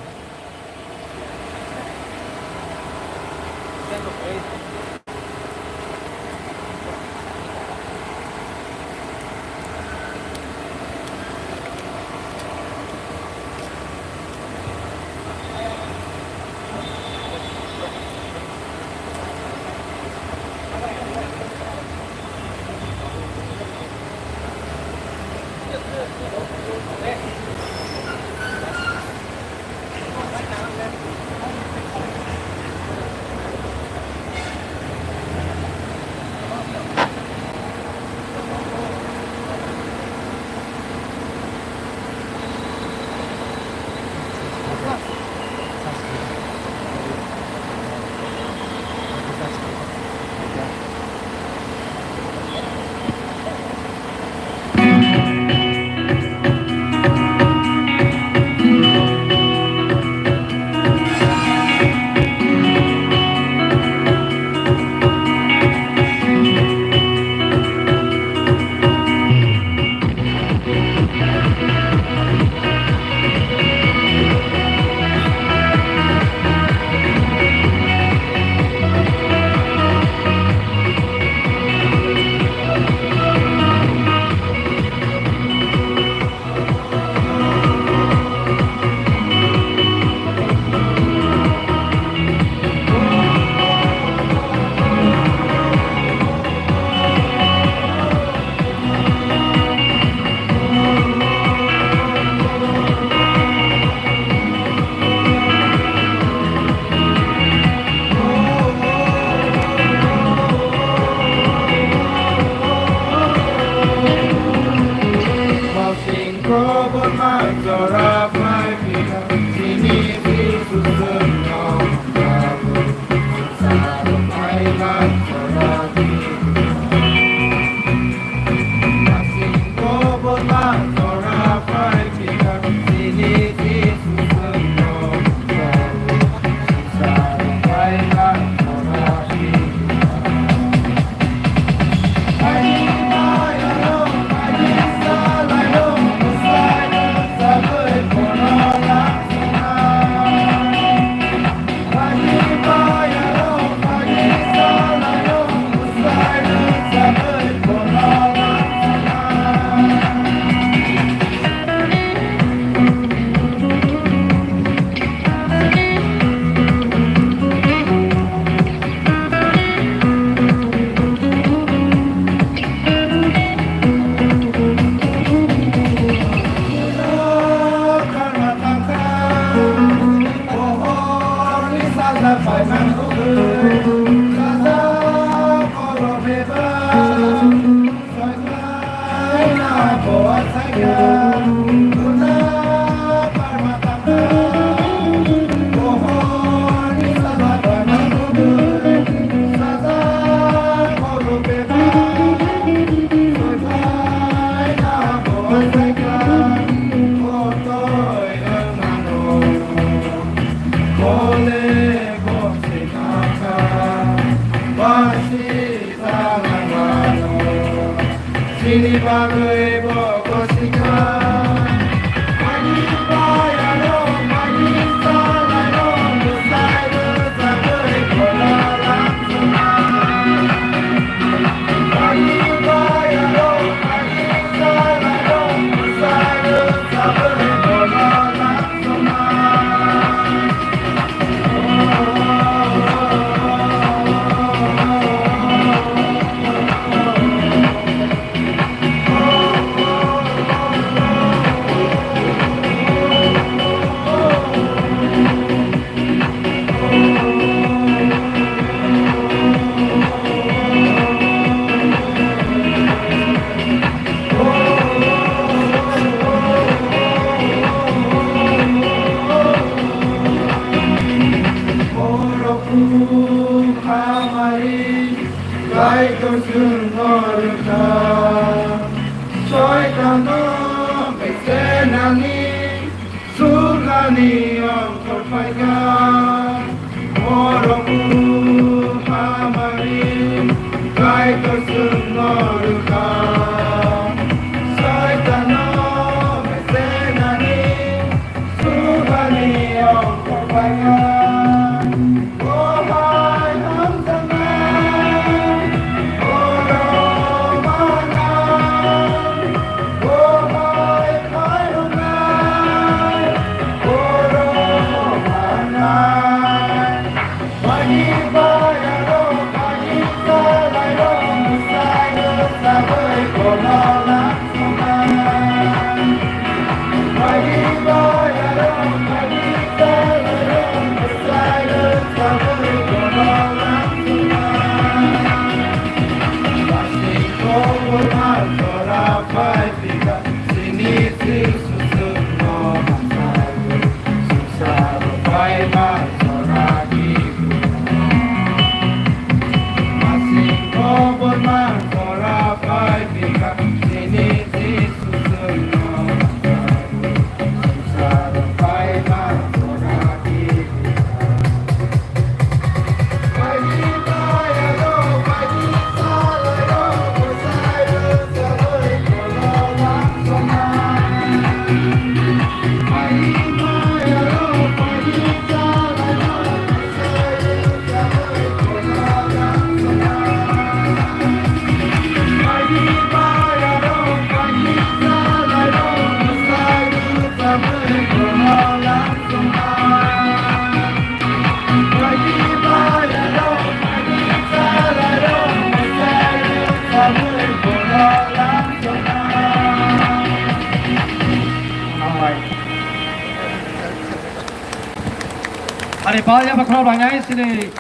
Hari pagi apa kalau banyak sini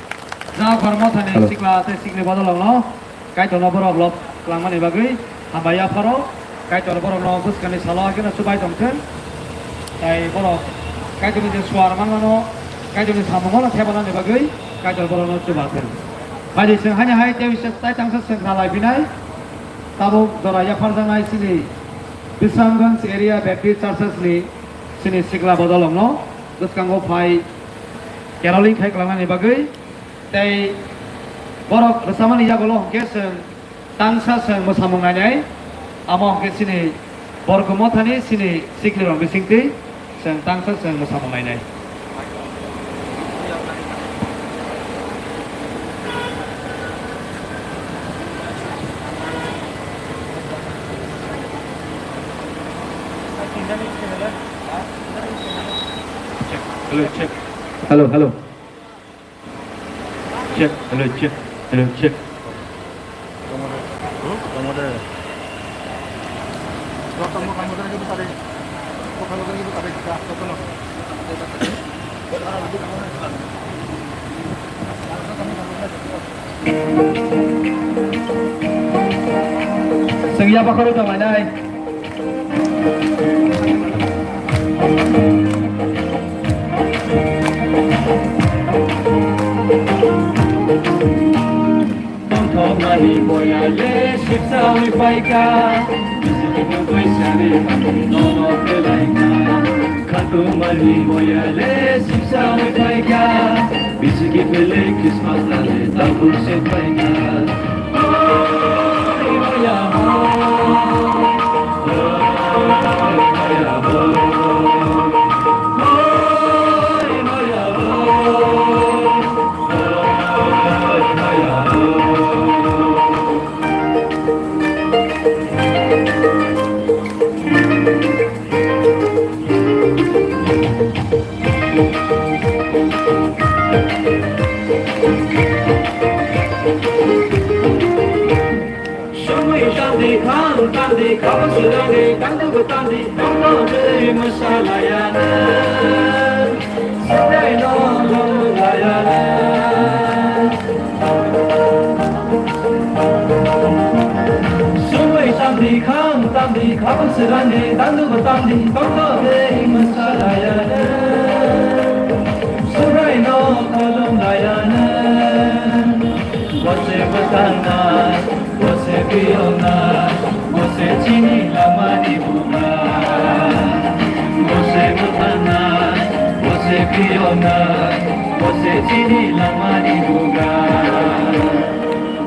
jauh kormo thani sikla te sikle badal lo kai to nabor oblop kelangman ibagui hambaya paro kaitol borok no buskani salo kena subai tongken tai borok kaitol ni suara mana no kaitol ni samungo no thebana ni bagai kaitol borok no subaten baji sing hanya hai tewi tai tangsa sing nalai binai tabuk doraya farjangai sini Bisramganj area Baptist Churches ni sini sikla bodolong no buskanggo pai Caroling khai kelana ni bagai tai borok resamani jagolo kesen tangsa sing mosamung nai among ke sini borgo mothani sini siklirong bisingti sing tangsa sing mosamung nai Hello, hello. Check, hello, check, hello, check. Sengia apa kalau tak ada? Mani boya le sipsa wi paika bisiki ko koi sare no no pelaika khatu mani boya le sipsa wi paika bisiki pele Christmas la le tabu se paika boya Tandi kau sedang kandu tandi tanda beri masalayana sedai nolong layana Sumai tandi kau sedang kandu tandi tanda beri masalayana sedai nolong layana Wase batana wase piona Você tinha mani buga, você mutana, você piona, você tinha mani buga.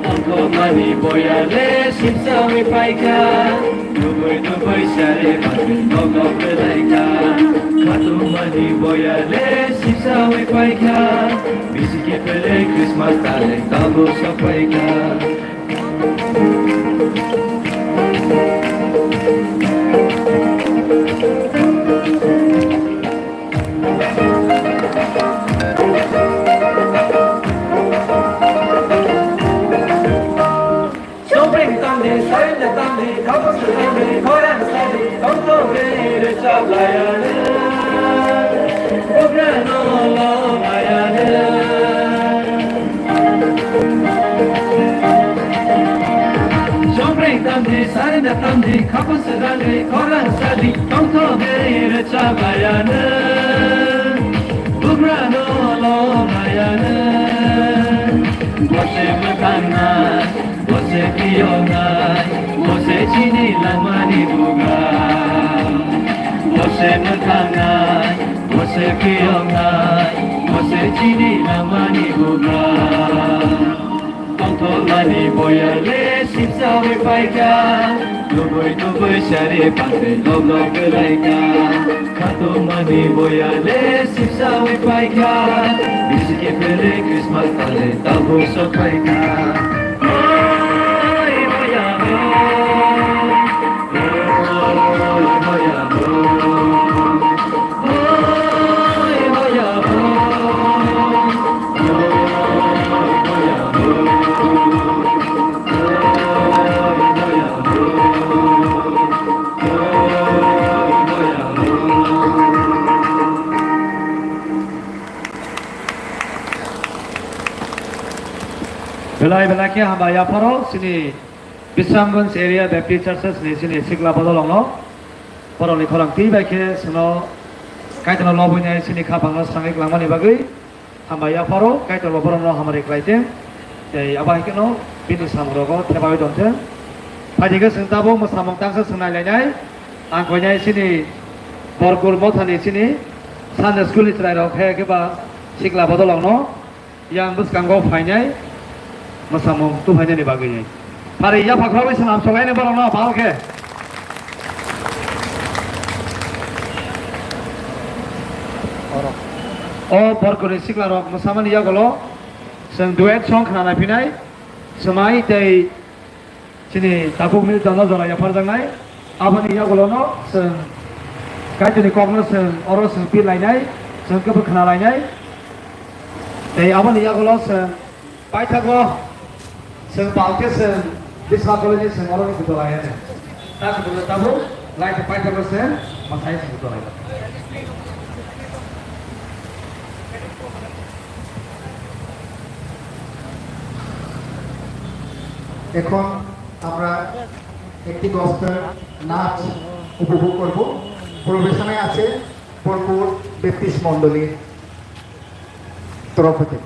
Angko mani boya le sipsa we paika, duboi sare mati nogo pelaika. Katu mani boya le sipsa we paika, bisiki pele Christmas tale tabu sa paika. Tandi kapı sedali koran sadi tonto beri çabayana bugrano lo mayana Você mutana você piona você chini lamani buga Você mutana você piona você chini lamani buga Tonto mani boya le sipsa we paika Duboi sare pante logo pelaika Kato mani boya le sipsa we paika Bisiki pele Christmas tale tabu so paika Oi boya Belai belaknya hamba ya paro sini Bisramganj area Baptist Churches ni sini sikla bodolongno poroni khorang ti baike sino kaitano lobunya sini khapang sangik langmani bagai hamaya paro kaitano borono hamari klaite ei abaikeno bini samrogo tebawi donte padiga sentabo musamong tangsa sunai lainai angkonya sini borgul mothani sini Sunday school istrai rok he keba sikla bodolongno yang buskanggo fainai musamong tu fainai ni bagai Hari ya Pak Rawi senam sogai ni barang na bal ke. Oh berkori sikla rok bersama dia kalau seng duet song kerana pinai semai dari sini tabung mil tanah zona ya pada ngai apa ni ya kalau no seng kait ni kong seng orang seng pil lainai seng keber kerana lainai dari apa ni ya kalau seng pai thaklo seng bal ke seng Bisma koloni semua orang itu lainnya. Tak betul tahu, lain tempat terus masai itu lain. এখন আমরা একটি gospel নাচ উপভোগ করব পরিবেশনায় আছে Bolpur Baptist মণ্ডলীর তরফ থেকে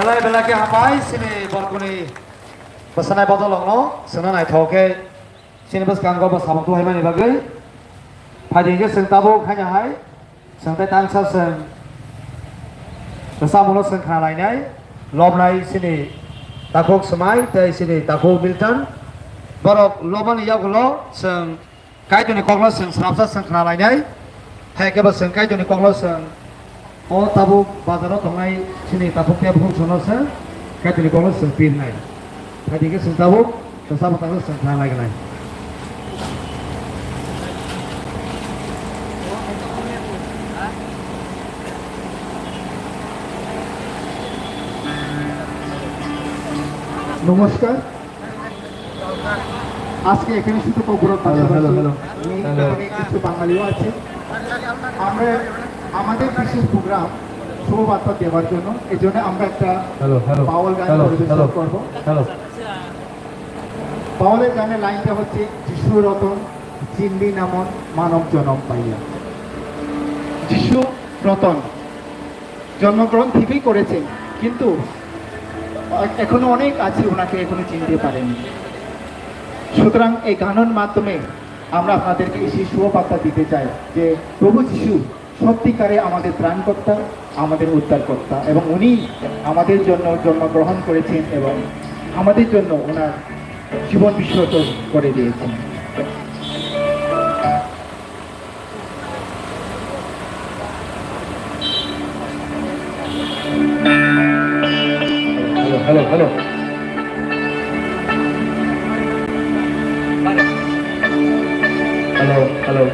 belai belai ke hapai sini berkuni pesanai botol longno senang naik thoke sini bos kanggo bos hamam tu hai mani bagai padi ke seng tabu hanya hai seng tai tang sa seng bersama mulut seng khalai nai lob nai sini takuk semai tai sini takuk Milton borok loban iya gulo seng kai tu ni koklo seng serapsa seng khalai nai hai ke bos seng kai tu ni koklo seng oh tabuk bazaro tongai sini tabuk tiap hong sono se kai tu ni koklo seng pin nai padi ke seng tabuk bersama takuk seng khalai nai নমস্কার আজকে এখানে শুধু বগুড়ার পাশাপাশি কিছু বাঙালিও আছে আমরা আমাদের বিশেষ প্রোগ্রাম শুভবার্তা দেওয়ার জন্য এই জন্য আমরা একটা বাউল গান পরিবেশন করবো বাউলের গানের লাইনটা হচ্ছে যিশু রতন চিনলি নামন মানব জনম পাইয়া যিশু রতন জন্মগ্রহণ ঠিকই করেছেন কিন্তু এখনো অনেক আছে ওনাকে এখনো চিনতে পারেনি সুতরাং এই গানের মাধ্যমে আমরা আপনাদেরকে এই শুভবার্তা দিতে চাই যে প্রভু যিশু সত্যিকারে আমাদের ত্রাণকর্তা আমাদের উদ্ধারকর্তা এবং উনি আমাদের জন্য জন্মগ্রহণ করেছেন এবং আমাদের জন্য ওনার জীবন বিসর্জন করে দিয়েছেন hello hello hello hello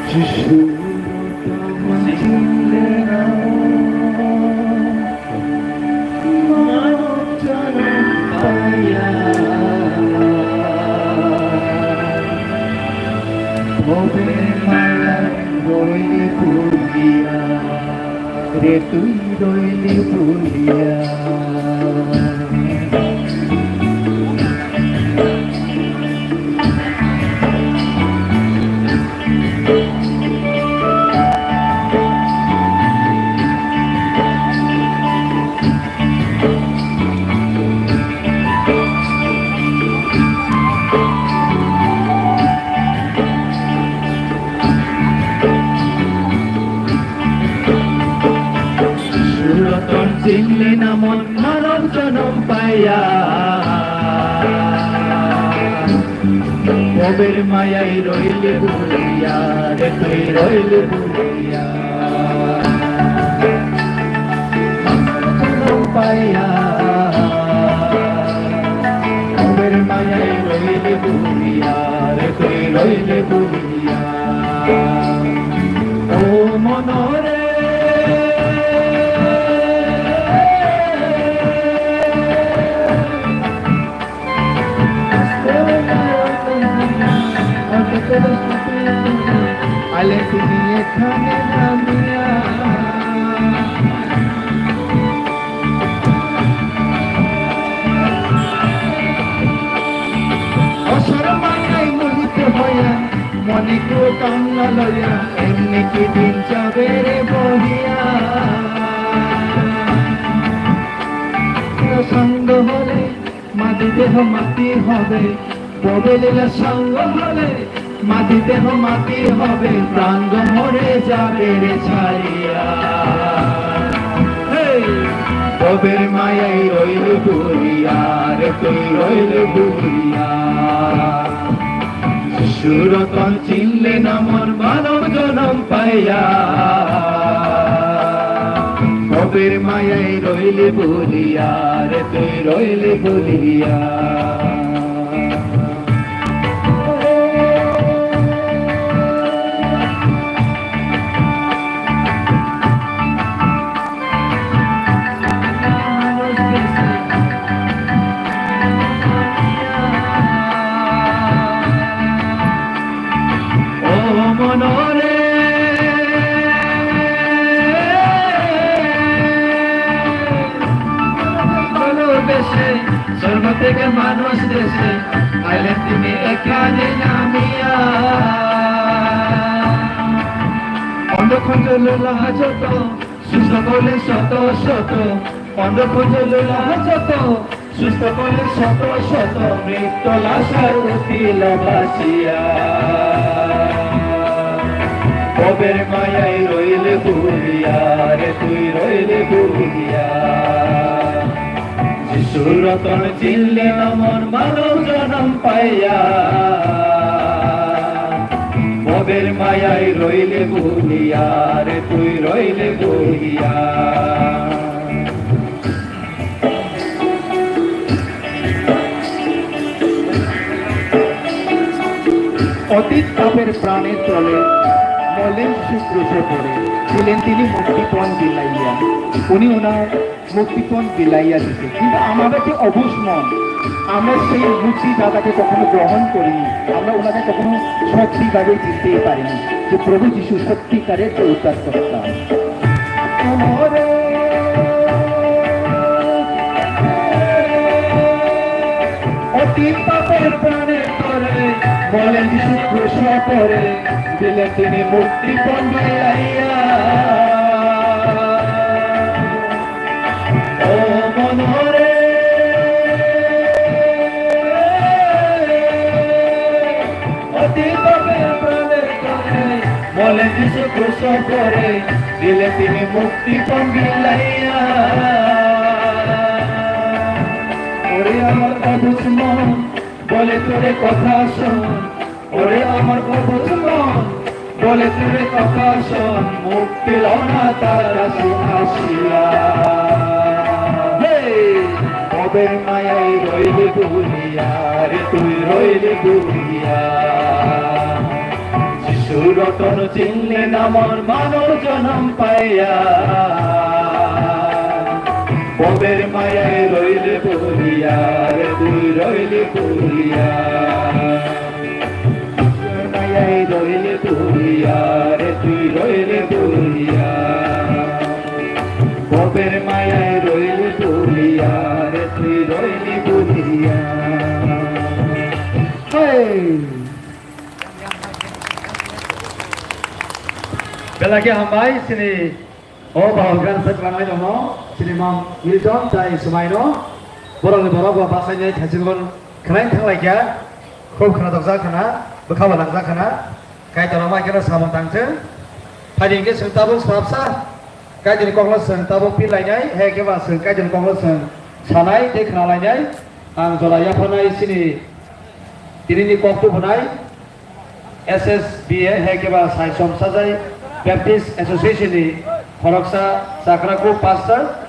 যিশু রে তুই রইলি ভুলিয়া চিনলি না মন মানব জনম পাইয়া কবের মায়াই রইলে ভুলিয়া রে তুই রইলে ভুলিয়া জনম পাইয়া কবের মায়াই রইলে ভুলিয়া রে তুই রইলে ভুলিয়া ও মনরে আলে তুমি এখানে নামিয়া অসরমানাই মোহিত হইয়া মনে কো কামনা লইয়া এমনি কি দিন যাবে রে বহিয়া সঙ্গ হলে মাটি দেহ মাটি হবে বদলিলা সঙ্গ হলে মাটি দেহ মাটি হবে প্রাণ মরে যাবে রে ছাড়িয়া কবের মায়াই রইল ভুলিয়া রে তুই রইল ভুলিয়া সুরতন চিনলে না মন মানব জনম পাইয়া কবের মায়াই রইল ভুলিয়া রে তুই রইল ভুলিয়া মনরে ভালোবেসে স্বর্গ থেকে মানুষ দেশে কানে নামিয়া অন্ধক্ষণ লোলা যত সুস্থ করলে শত শত অন্ধক্ষণ লোলা যত সুস্থ করলে শত শত মৃত্যু লাশার উঠিল বাসিয়া কবের মায়াই রইলে ভুলিয়া রে তুই রইলে ভুলিয়া যিশুর রতন চিনলে আমার মানব জনম পাইয়া কবের মায়াই রইলে ভুলিয়া রে তুই রইলে ভুলিয়া অতীত পাপের প্রাণের তলে মলের শুক্রশে পড়ে ছিলেন তিনি মুক্তিপণ বিলাইয়া উনি ওনার মুক্তিপণ বিলাইয়া দিতে কিন্তু আমাদের যে অবুঝ মন আমরা সেই মুক্তিদাতাকে কখনো গ্রহণ করিনি আমরা ওনাকে কখনো সত্যিভাবে চিনতেই পারিনি যে প্রভু যিশু সত্যিকারের যে উদ্ধারকর্তা অতীত পাপের প্রাণের তলে বলেন যিশু ক্রুশে পড়ে দিলেন তিনি মুক্তিপণ বিলাইয়া ও মনরে অতীত পাপের প্রাণের তলে বলেন যিশু ক্রুশে পড়ে দিলেন তিনি মুক্তিপণ বিলাইয়া ওরে আমার অবুঝ মন বলে তোরে কথা শোন ওরে আমার অবুঝ মন বলে তোরে কথা শোন মুক্তি লনা তার কাছে আসিয়া কবের মায়াই রইলে ভুলিয়া রে তুই রইলে ভুলিয়া যিশুর রতন চিনলেন আমার মানব জনম পাইয়া কবের মায়াই রইলে ভুলিয়া রে তুই রইলে ভুলিয়া মায়াই রইলে ভুলিয়া রে তুই রইলে ভুলিয়া কবের মায়াই রইলে ভুলিয়া রে তুই রইলে ভুলিয়া Belagi hambai sini oh bahkan sekarang ini mau sini mau Milton dari Sumaino borong bahasanya hasilkan keren tang lagi ya kau kena dokter kena bekal dokter kena kayak orang kira sama tangce hari ini sentabu sebabsa kayak jadi konglos sentabu pilainya he kewa kayak jadi konglos sanai dek kenalainya ang jolaya panai sini ini koktu panai SSBA he kewa sai somsajai Baptist Association ni Horoksa Sakraku Pastor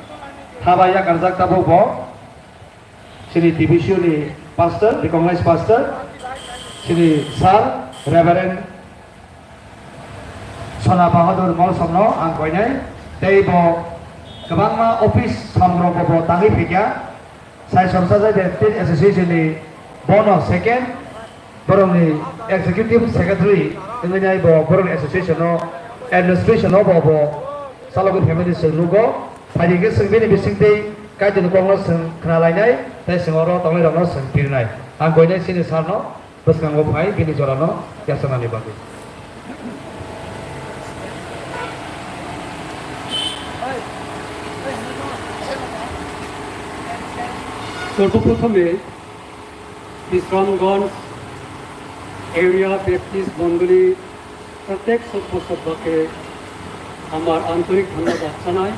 Habaya Karzak Tabu Bo sini division ni Pastor recognized Pastor sini Sir Reverend Sona Bahadur Mol Somno ang koinai dei bo kabangma office samro bo tangi pikya sai somsajai Baptist Association ni Bono second borong ni executive secretary ingai bo borong association no administration no bo salagun family selugo hari ke sengbini bising dei kajen konglo seng kenalainai tai sengoro tonglai rongno seng pirnai anggoinai sini sarno bus nganggo phai bini jorano yasana ni bagi সর্বপ্রথমে Bishramganj area Baptist মন্ডলী প্রত্যেক সভ্যকে আমার আন্তরিক ধন্যবাদ জানাই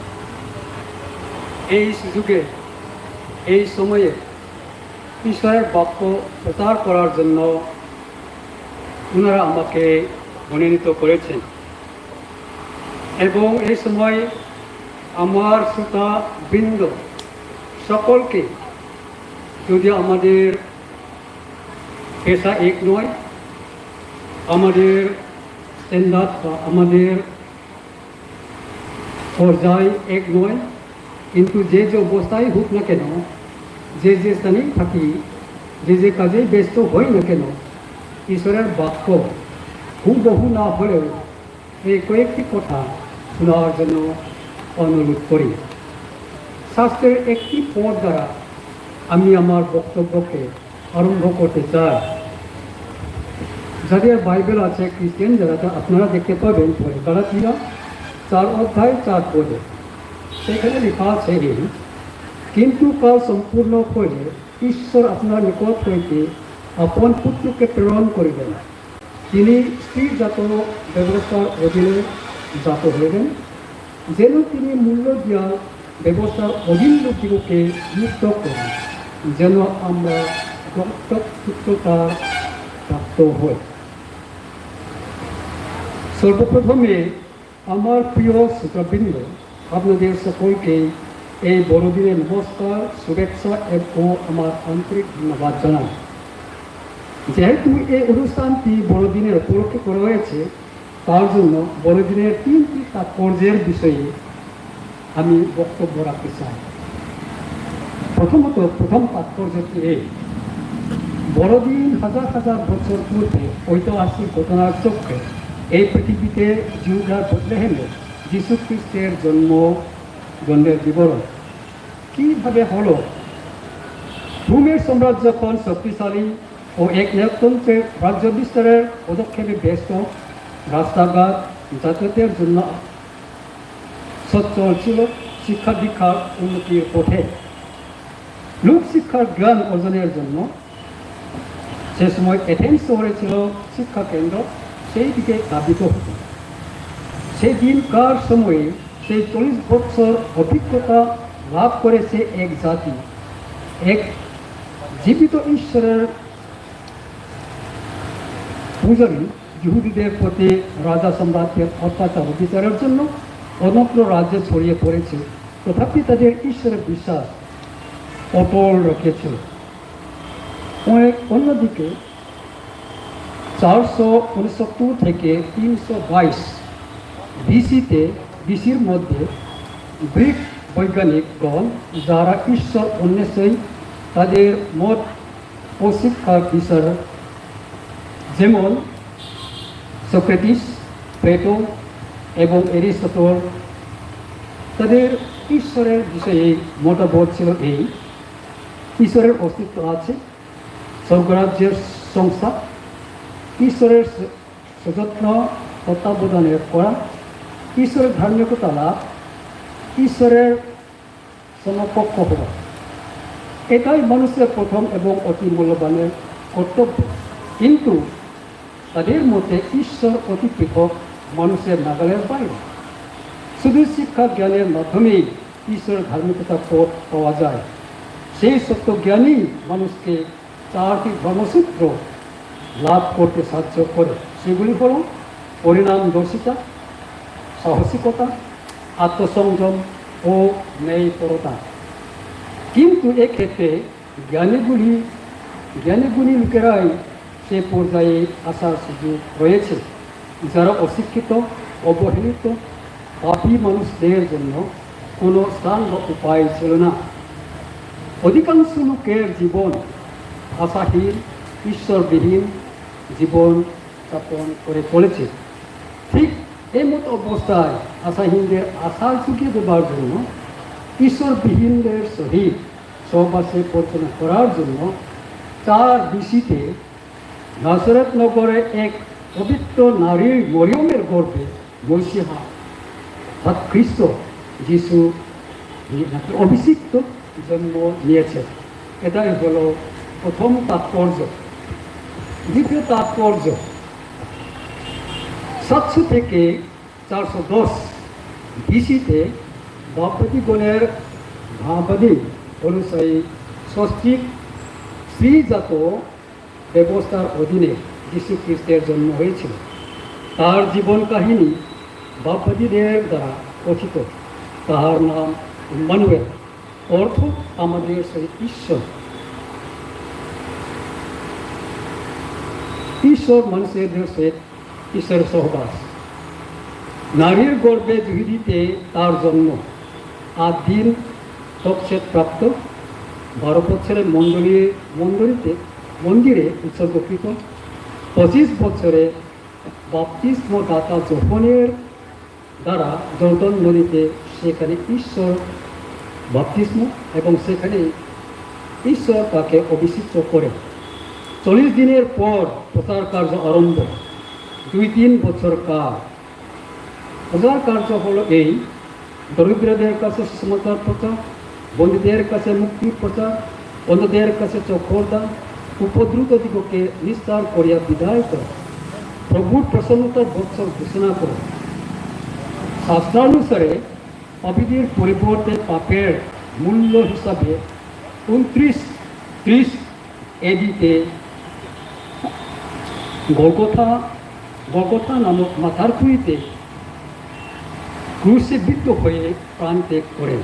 এই সুযোগে এই সময়ে ঈশ্বরের বাক্য প্রচার করার জন্য ওনারা আমাকে মনোনীত করেছেন এবং এই সময় আমার শ্রোতা বৃন্দ সকলকে যদি আমাদের পেশা এক নয় আমাদের স্ট্যান্ডার্ড বা আমাদের পর্যায় এক নয় কিন্তু যে যে অবস্থায় হোক না কেন যে যে স্থানে থাকি যে যে কাজে ব্যস্ত হই না কেন ঈশ্বরের বাক্য হুবহু না হলেও এই কয়েকটি কথা শোনার জন্য অনুরোধ করি শাস্ত্রের একটি পদ দ্বারা আমি আমার বক্তব্যকে আরম্ভ করতে চাই যাদের বাইবেল আছে খ্রিস্টান যারা আপনারা দেখতে পাবেন পরে গালাতীয় 4 অধ্যায় 4 পদে সেখানে লেখা আছে এই, কিন্তু কাল সম্পূর্ণ হইলে ঈশ্বর আপনার নিকট হইতে আপন পুত্রকে প্রেরণ করিবেন, তিনি স্ত্রীজাত ব্যবস্থার অধীনে জাত হইবেন, যেন তিনি মূল্য দিয়া ব্যবস্থার অধীন লোকদিগকে মুক্ত করেন, যেন আমরা দত্তক পুত্রতা প্রাপ্ত হই। সর্বপ্রথমে আমার প্রিয় শ্রোতাবৃন্দ, আপনাদের সকলকে এই বড়দিনে নমস্কার, শুভেচ্ছা ও আমার আন্তরিক ধন্যবাদ জানাই। যেহেতু এই অনুষ্ঠানটি বড়দিনের উপলক্ষে করা হয়েছে, তার জন্য বড়দিনের 3টি তাৎপর্যের বিষয়ে আমি বক্তব্য রাখতে চাই। প্রথমত, প্রথম তাৎপর্যটি এই, বড়দিন হাজার হাজার বছর পূর্বে ঐতিহাসিক ঘটনার চক্রে এই পৃথিবীতে জিহুদার বেথলেহেমে যীশু খ্রিস্টের জন্মের বিবরণ। কীভাবে হলো? রোমের সাম্রাজ্য যখন শক্তিশালী ও এক একতন্ত্রের রাজ্য বিস্তারের পদক্ষেপে ব্যস্ত, রাস্তাঘাট যাতায়াতের জন্য সচ্ছল ছিল, শিক্ষা দীক্ষার উন্নতির পথে, লোক শিক্ষার জ্ঞান অর্জনের জন্য সে সময় এথেন্স শহরে ছিল শিক্ষা কেন্দ্র, সেই দিকে ধাবিত হতো। সেই দিনকার সময়ে সেই 40 বছর অভিজ্ঞতা লাভ করেছে এক জাতি, এক জীবিত ঈশ্বরের পূজারী ইহুদিদের প্রতি রাজা সম্রাটের অত্যাচার বিচারের জন্য অনগ্র রাজ্যে ছড়িয়ে পড়েছে, তথাপি তাদের ঈশ্বরের বিশ্বাস অটল রেখেছিল। অন্যদিকে 469 থেকে 322 বিসির মধ্যে গ্রিক বৈজ্ঞানিকগণ যারা ঈশ্বর অন্বেষী তাদের মত ও শিক্ষার বিষয়, যেমন সক্রেটিস, প্লেটো এবং এরিস্টটল, তাদের ঈশ্বরের বিষয়ে মতবোধ ছিল এই, ঈশ্বরের অস্তিত্ব আছে, স্বর্গরাজ্যের সংস্থা, ঈশ্বরের সযত্ন তত্ত্বাবধানের করা, ঈশ্বরের ধার্মিকতা লাভ, ঈশ্বরের সমকক্ষ হওয়া, এটাই মানুষের প্রথম এবং অতি মূল্যবানের কর্তব্য। কিন্তু তাদের মধ্যে ঈশ্বর অতি পৃথক, মানুষের নাগালের বাইরে। শুধু শিক্ষা জ্ঞানের মাধ্যমেই ঈশ্বরের ধার্মিকতা পথ পাওয়া যায়। সেই সত্য জ্ঞানই মানুষকে 4টি ধর্মসূত্র লাভ করতে সাহায্য করে। সেগুলি হল পরিণামদর্শিতা, সাহসিকতা, আত্মসংযম ও ন্যায়পরতা। কিন্তু এক্ষেত্রে জ্ঞানীগুণী লোকেরাই সে পর্যায়ে আসার সুযোগ রয়েছে, যারা অশিক্ষিত, অবহেলিত, পাপী মানুষদের জন্য কোনো স্থান বা উপায় ছিল না। অধিকাংশ লোকের জীবন আশাহীন, ঈশ্বরবিহীন জীবন যাপন করে চলেছে। ঠিক এই মতো অবস্থায় আশাহীনদের আশা চুকিয়ে দেবার জন্য, ঈশ্বরবিহীনদের সহিত সহবাসে পরিচালনা করার জন্য 4 বিসিতে নাজারেত নগরে এক পবিত্র নারী মরিয়মের গর্ভে মসিহা অর্থাৎ খ্রিস্ট যিশু অভিষিক্ত জন্ম নিয়েছে। এটাই হলো প্রথম তাৎপর্য। দ্বিতীয় তাৎপর্য, 700 থেকে 410 বিসিতে বাপতিগণের ভাবাদী অনুসারী ষষ্ঠিক স্ত্রীজাত ব্যবস্থার অধীনে যীশু খ্রিস্টের জন্ম হয়েছিল। তার জীবন কাহিনী বাপতিদের দ্বারা কথিত। তাহার নাম ইম্মানুয়েল, অর্থ আমাদের সহিত ঈশ্বর। ঈশ্বর মানুষের সহিত ঈশ্বরের সহবাস। নারীর গর্ভে যুহিদিতে তার জন্ম, 8 দিন তপস্যা প্রাপ্ত, 12 বছরের মন্দিরে উৎসর্গকৃত, 25 বছরে বাপ্তিস্মদাতা যোহনের দ্বারা জর্দন নদীতে, সেখানে ঈশ্বর বাপ্তিস্ম এবং সেখানে ঈশ্বর তাকে অভিষিক্ত করে। 40 দিনের পর প্রচার কার্য আরম্ভ 2-3 বছর কাল প্রচার কার্য হলো এই দরিদ্রদের কাছে সুসমাচার প্রচার, বন্দীদের কাছে মুক্তির প্রচার, অন্ধদের কাছে চক্ষুর দান, উপদ্রুত দিগকে নিস্তার করিয়া বিদায় করা, প্রভুর প্রসন্নতার বৎসর ঘোষণা করা। শাস্ত্রানুসারে অবিধির পরিবর্তে পাপের মূল্য হিসাবে 29-30 এডিতে গলগথা নামক মাথার খুঁড়িতে ক্রুশে বিদ্ধ হয়ে প্রাণ ত্যাগ করেন।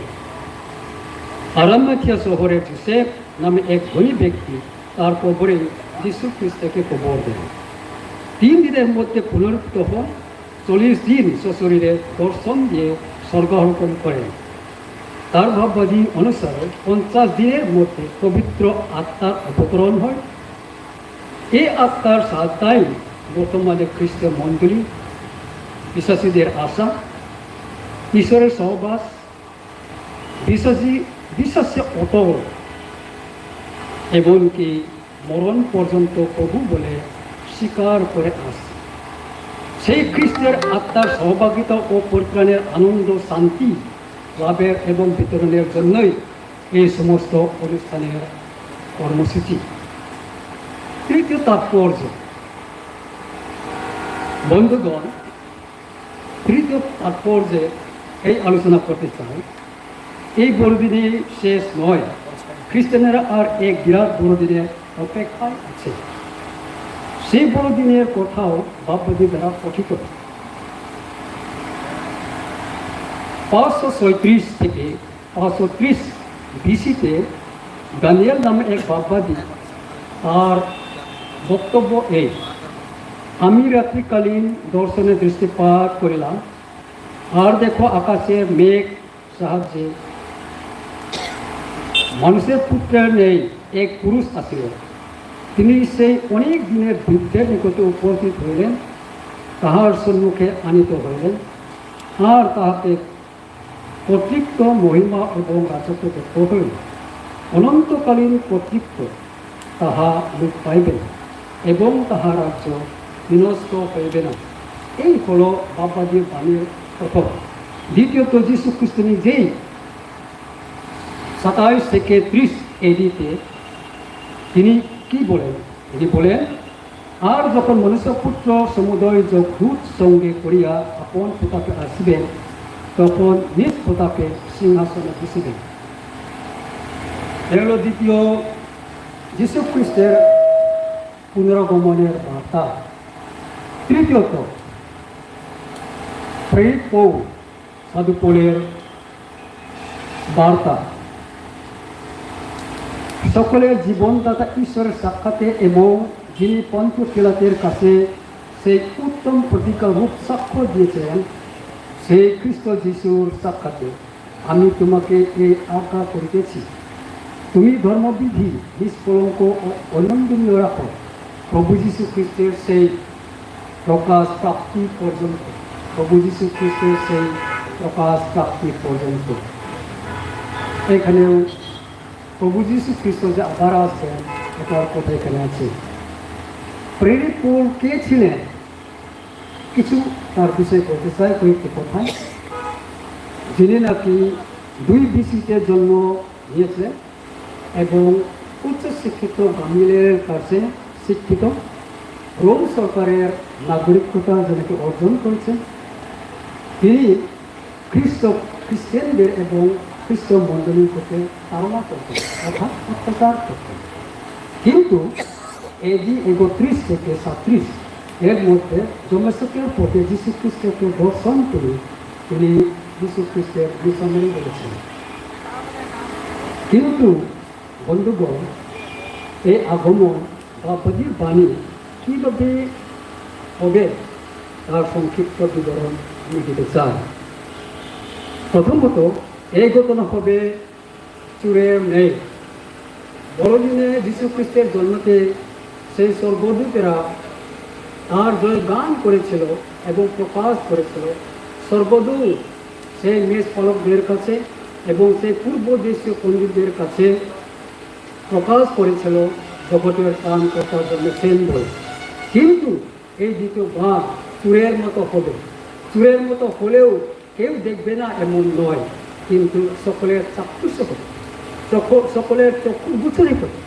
আরামাথিয়া শহরের জোসেফ নামে এক ধনী ব্যক্তি তার কবরে যীশু খ্রিস্টকে কবর দেন। 3 দিনের মধ্যে পুনরুত্থিত হন, 40 দিন সশরীরে দর্শন দিয়ে স্বর্গারোহণ করেন। তার ভাববাদী অনুসারে 50 দিনের মধ্যে পবিত্র আত্মার অবতরণ হয়। এই আত্মার সাহায্যেই বর্তমানে খ্রিস্টীয় মণ্ডলী, বিশ্বাসীদের আশা, ঈশ্বরের সহবাস, বিশ্বাসে অটল, এমনকি মরণ পর্যন্ত প্রভু বলে স্বীকার করে আসে। সেই খ্রিস্টের আত্মার সহভাগিতা ও পরিত্রাণের আনন্দ, শান্তি লাভের এবং বিতরণের জন্যই এই সমস্ত অনুষ্ঠানের কর্মসূচি। তৃতীয় তাৎপর্য, বন্ধুগণ, তৃতীয় তাৎপর্যে এই আলোচনা করতে চাই। এই বড়দিনে শেষ নয়, খ্রিস্টানেরা আর এক বিরাট বড়দিনের অপেক্ষায় আছে। সেই বড়দিনের কথাও ভাববাদী দ্বারা পঠিত। 537 থেকে 530 বিসিতে দানিয়েল নামে এক ভাববাদী, আর বক্তব্য এই: আমি রাত্রিকালীন দর্শনে দৃষ্টিপাত করিলাম, আর দেখো আকাশের মেঘ সাহায্যে মানুষের পুত্রের নেই এক পুরুষ আসিল। তিনি সেই অনেক দিনের যুদ্ধের নিকটে উপস্থিত হইলেন, তাহার সম্মুখে আনিত হইলেন, আর তাহাকে কর্তৃত্ব, মহিমা এবং রাজত্ব দেখতে হইল। অনন্তকালীন কর্তৃত্ব তাহা লোপ পাইবে না এবং তাহার রাজ্য বিনষ্ট হইবে না। এই হল বাবাদীর বাণীর প্রথম। দ্বিতীয়ত, যীশু খ্রিস্ট নিজেই 27 থেকে 30 এডিতে তিনি কি বলেন? তিনি বলেন, আর যখন মনুষ্যপুত্র সমুদয় জগৎ সঙ্গে করিয়া আপন প্রতাপে আসিবেন, তখন নিজ প্রতাপে সিংহাসনে বসিবেন। এগুলো দ্বিতীয় যীশু খ্রিস্টের পুনরাগমনের বার্তা। তৃতীয়ত, প্রেরিত পৌল, সাধু পৌলের বার্তা। সকলের জীবনদাতা ঈশ্বরের সাক্ষাতে এবং যিনি পঞ্চকেলাতের কাছে সেই উত্তম প্রতিজ্ঞারূপ সাক্ষ্য দিয়েছেন, সেই খ্রিস্ট যিশুর সাক্ষাতে আমি তোমাকে এই আজ্ঞা করিতেছি, তুমি ধর্মবিধি নিষ্কলঙ্ক ও অনন্দনীয় রাখো, প্রভু যীশু খ্রিস্টের সেই প্রকাশ প্রাপ্তি পর্যন্ত। প্রভু যীশু খ্রিস্টের সেই প্রকাশ প্রাপ্তি পর্যন্ত। এখানেও প্রভু যীশু খ্রিস্ট যে আবার আসছেন, এটার কথা এখানে আছে। প্রেরিত পৌল কে ছিলেন? কিছু তার বিষয়ে বলতে চাই, কয়েকটি কথায়। যিনি নাকি 2 বিসিতে জন্ম নিয়েছিলেন এবং উচ্চশিক্ষিত গামিলের কাছে শিক্ষিত, রোম সরকারের নাগরিকতা যেনাকে অর্জন করেছেন। তিনি খ্রিস্টানদের এবং খ্রিস্ট মণ্ডলীর প্রতি তাড়না করতেন, অর্থাৎ অত্যাচার করতেন। কিন্তু এডি 31 থেকে 37 এর মধ্যে জমেশকের প্রতি যীশু খ্রিস্টকে দর্শন করে তিনি যীশু খ্রিস্টের মিশনারি বলেছেন। কিন্তু বন্ধুগণ, এই আগমন বা বাদীর বাণী কীভাবে হবে তার সংক্ষিপ্ত বিবরণ আমি দিতে চাই। প্রথমত, এই ঘটনা হবে চুরের নেই। বড়দিনে যীশু খ্রিস্টের জন্মতে সেই স্বর্গদূতেরা তার জয় গান করেছিল এবং প্রকাশ করেছিল। স্বর্গদূত সেই মেষ পালকদের কাছে এবং সেই পূর্ব দেশীয় পণ্ডিতদের কাছে প্রকাশ করেছিল জগতের ত্রাণ করতার জন্য কেন্দ্র। কিন্তু এই দ্বিতীয় বাঘ চুরের মতো হবে, চুরের মতো হলেও কেউ দেখবে না এমন নয়, কিন্তু সকলের চাক্ষুষ হবে, সকলের চক্ষু গোচরে হবে।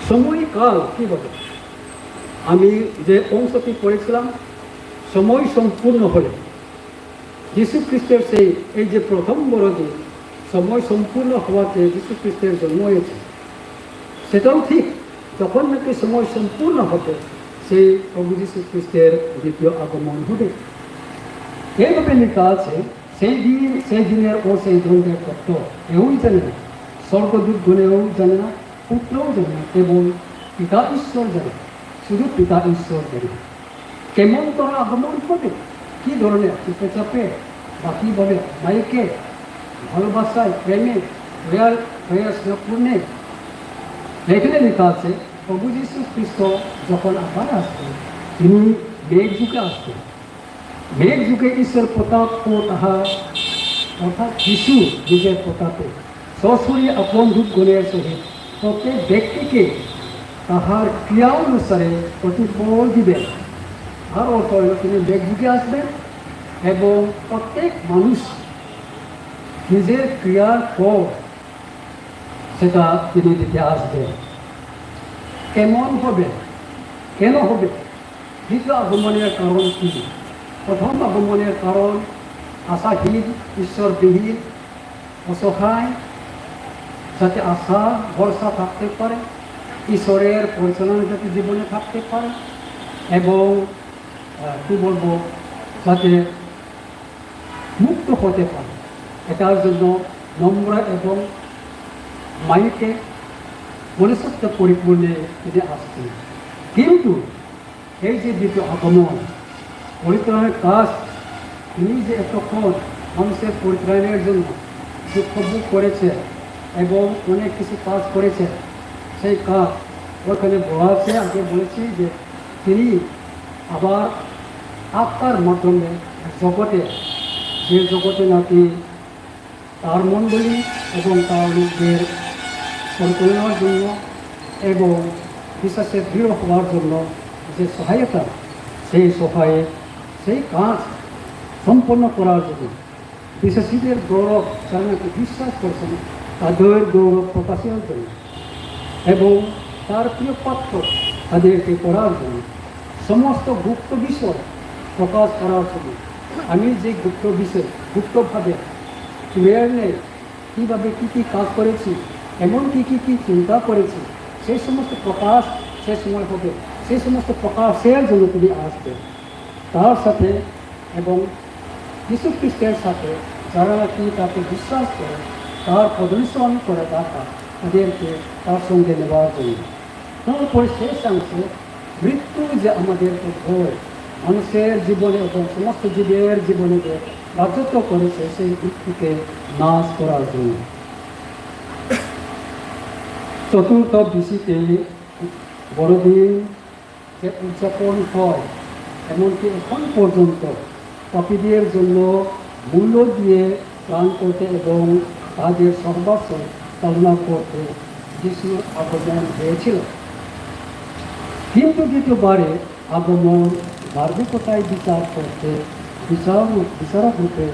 সময়কাল কি বলে, আমি যে অংশটি পড়েছিলাম, সময় সম্পূর্ণ হলে যীশু খ্রিস্টের সেই এই যে প্রথম বড়দিন, সময় সম্পূর্ণ হওয়াতে যীশু খ্রিস্টের জন্ম হয়েছে, সেটাও ঠিক। যখন নাকি সময় সম্পূর্ণ হবে, সেই প্রভু যীশু খ্রিস্টের দ্বিতীয় আগমন হবে। এইভাবে লেখা আছে, সেই দিনের ও সেই ধরনের তত্ত্ব কেউই জানে না, স্বর্গদূতগণেও জানে না, পুত্রও জানে না, এবং পিতা ঈশ্বর জানে, শুধু পিতা ঈশ্বর জানে। কেমন করে আগমন হবে, কি ধরনের, চুপে চাপে বা কীভাবে, মাইকে, ভালোবাসায়, প্রেমে, প্রয়াসপূর্ণে। এখানে লেখা আছে প্রভু যীশু খ্রিস্ট যখন আবার আসবেন, তিনি মেঘ যুগে আসবেন। মেঘ যুগে ঈশ্বর প্রতাপ ও তাহার অর্থাৎ যিশু নিজের প্রতাপে সশরীরে আপন দূতগণের সহিত প্রত্যেক ব্যক্তিকে তাহার ক্রিয়া অনুসারে প্রতিফল দিবেন। আর অর্থ হল তিনি মেঘ যুগে আসবেন এবং প্রত্যেক মানুষ নিজের ক্রিয়ার পর সেটা তিনি দিতে আসবেন। কেমন হবে, কেন হবে, দ্বিতীয় আগমনের কারণ কি? প্রথম আগমনের কারণ আশাহীন, ঈশ্বরবিহীন, অসহায়, যাতে আশা ভরসা থাকতে পারে, ঈশ্বরের পরিচালনা যাতে জীবনে থাকতে পারে, এবং কী বলবো, যাতে মুক্ত হতে পারে, এটার জন্য নম্র এবং মাইকে মনুষ্যত্ব পরিপূর্ণে তিনি আসছেন। কিন্তু এই যে দ্বিতীয় আগমন, পরিত্রাণের কাজ, তিনি যে এতক্ষণ মানুষের পরিত্রাণের জন্য দুঃখ ভোগ করেছে এবং অনেক কিছু কাজ করেছে, সেই কাজ ওখানে বলা আছে, আগে বলেছি যে তিনি আবার আত্মার মাধ্যমে জগতে, যে জগতে নাকি তার মণ্ডলী এবং তার লোকদের পরিচালনার জন্য এবং বিশ্বাসে দৃঢ় হওয়ার জন্য যে সহায়তা, সেই সহায়ে সেই কাজ সম্পন্ন করার জন্য বিশ্বাসীদের গৌরব, যারা নাকি বিশ্বাস করছেন তাদের গৌরব প্রকাশের জন্য এবং তার প্রিয় পাত্র তাদেরকে করার জন্য, সমস্ত গুপ্ত বিষয় প্রকাশ করার জন্য। আমি যে গুপ্ত বিষয়, গুপ্তভাবে ক্লিয়ার নেই, কীভাবে কী কী কাজ করেছি, এমনকি কী কী চিন্তা করেছি, সেই সমস্ত প্রকাশ সে সময় হবে। সেই সমস্ত প্রকাশের জন্য তিনি আসবেন। তার সাথে এবং যীশু খ্রিস্টের সাথে যারা নাকি তাকে বিশ্বাস করে, তার পদনুসরণ করে তাদেরকে তার সঙ্গে নেওয়ার জন্য। তারপরে শেষ অংশে মৃত্যু যে আমাদেরকে ভয়, মানুষের জীবনে এবং সমস্ত জীবের জীবনে যে রাজত্ব করেছে, সেই মৃত্যুকে নাশ করার জন্য। চতুর্থ বিসিতে বড়দিন যে উদযাপন হয়, এমনকি এখন পর্যন্ত পাপীদের জন্য মূল্য দিয়ে প্রাণ করতে এবং তাদের সর্বস্ব চালনা করতে যিশুর আগমন হয়েছিল। কিন্তু দ্বিতীয়বারে আগমন ধার্মিকতায় বিচার করতে বিচারক রূপে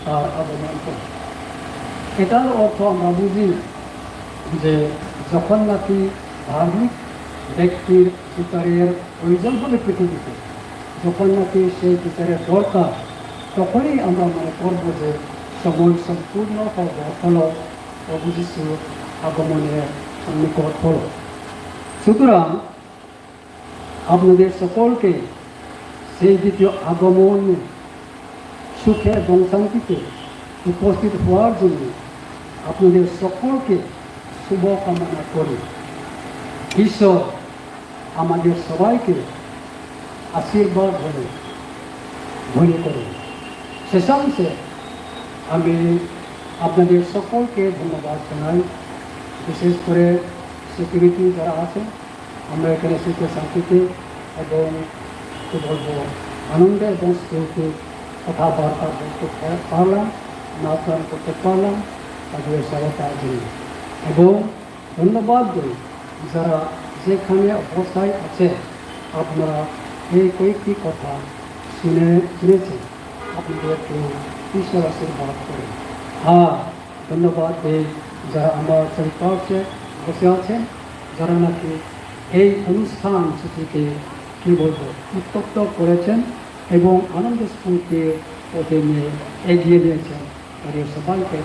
তার আগমন করে। এটার অর্থ আমরা বুঝি যে যখন নাকি ধার্মিক ব্যক্তির বিচারের প্রয়োজন হবে পৃথিবীতে, যখন নাকি সেই বিচারের দরকার, তখনই আমরা মনে করবো যে সময় সম্পূর্ণ হলো, প্রভু যিশুর আগমনের নিকট হল। সুতরাং আপনাদের সকলকে সেই দ্বিতীয় আগমনে সুখে এবং শান্তিতে উপস্থিত হওয়ার জন্য আপনাদের সকলকে শুভকামনা করি। ঈশ্বর আমাদের সবাইকে আশীর্বাদ ধনী করুন। শেষাংশে আমি আপনাদের সকলকে ধন্যবাদ জানাই, বিশেষ করে সিকিউরিটি যারা আছে। আমরা এখানে সুখে শান্তিতে এবং কী বলবো আনন্দে এবং স্কুলকে কথাবার্তা বলতে পারলাম, নাচ গান করতে পারলাম, তাদের সহায়তার জন্য। এবং ধন্যবাদ দিই যারা যেখানে অবস্থায় আছে আপনারা এই কয়েকটি কথা শুনেছেন আপনাদেরকে ঈশ্বর আশীর্বাদ করেন। আর ধন্যবাদ যারা আমার চারিপাশে বসে আছেন, যারা নাকি এই অনুষ্ঠান সূচিকে কী বলবো উত্তপ্ত করেছেন এবং আনন্দ স্ফূর্তি পথে নিয়ে এগিয়ে নিয়েছেন, তাদের সবাইকে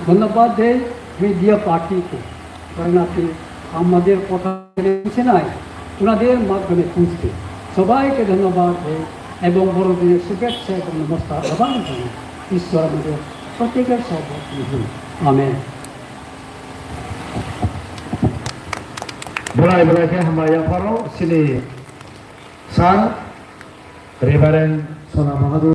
ধন্যবাদ দেয় মিডিয়া পার্টিকে, কারণ নাকি আমাদের কথা পৌঁছে নাই ওনাদের মাধ্যমে পৌঁছতে। সবাইকে ধন্যবাদ দেয় এবং বড়দিনের শুভেচ্ছা এবং নমস্কার আহ্বান জানাই। ঈশ্বর আমাদের প্রত্যেকের সর্বত amen. Mulai ke hamba yang baru sini San Reverend Sona Bahadur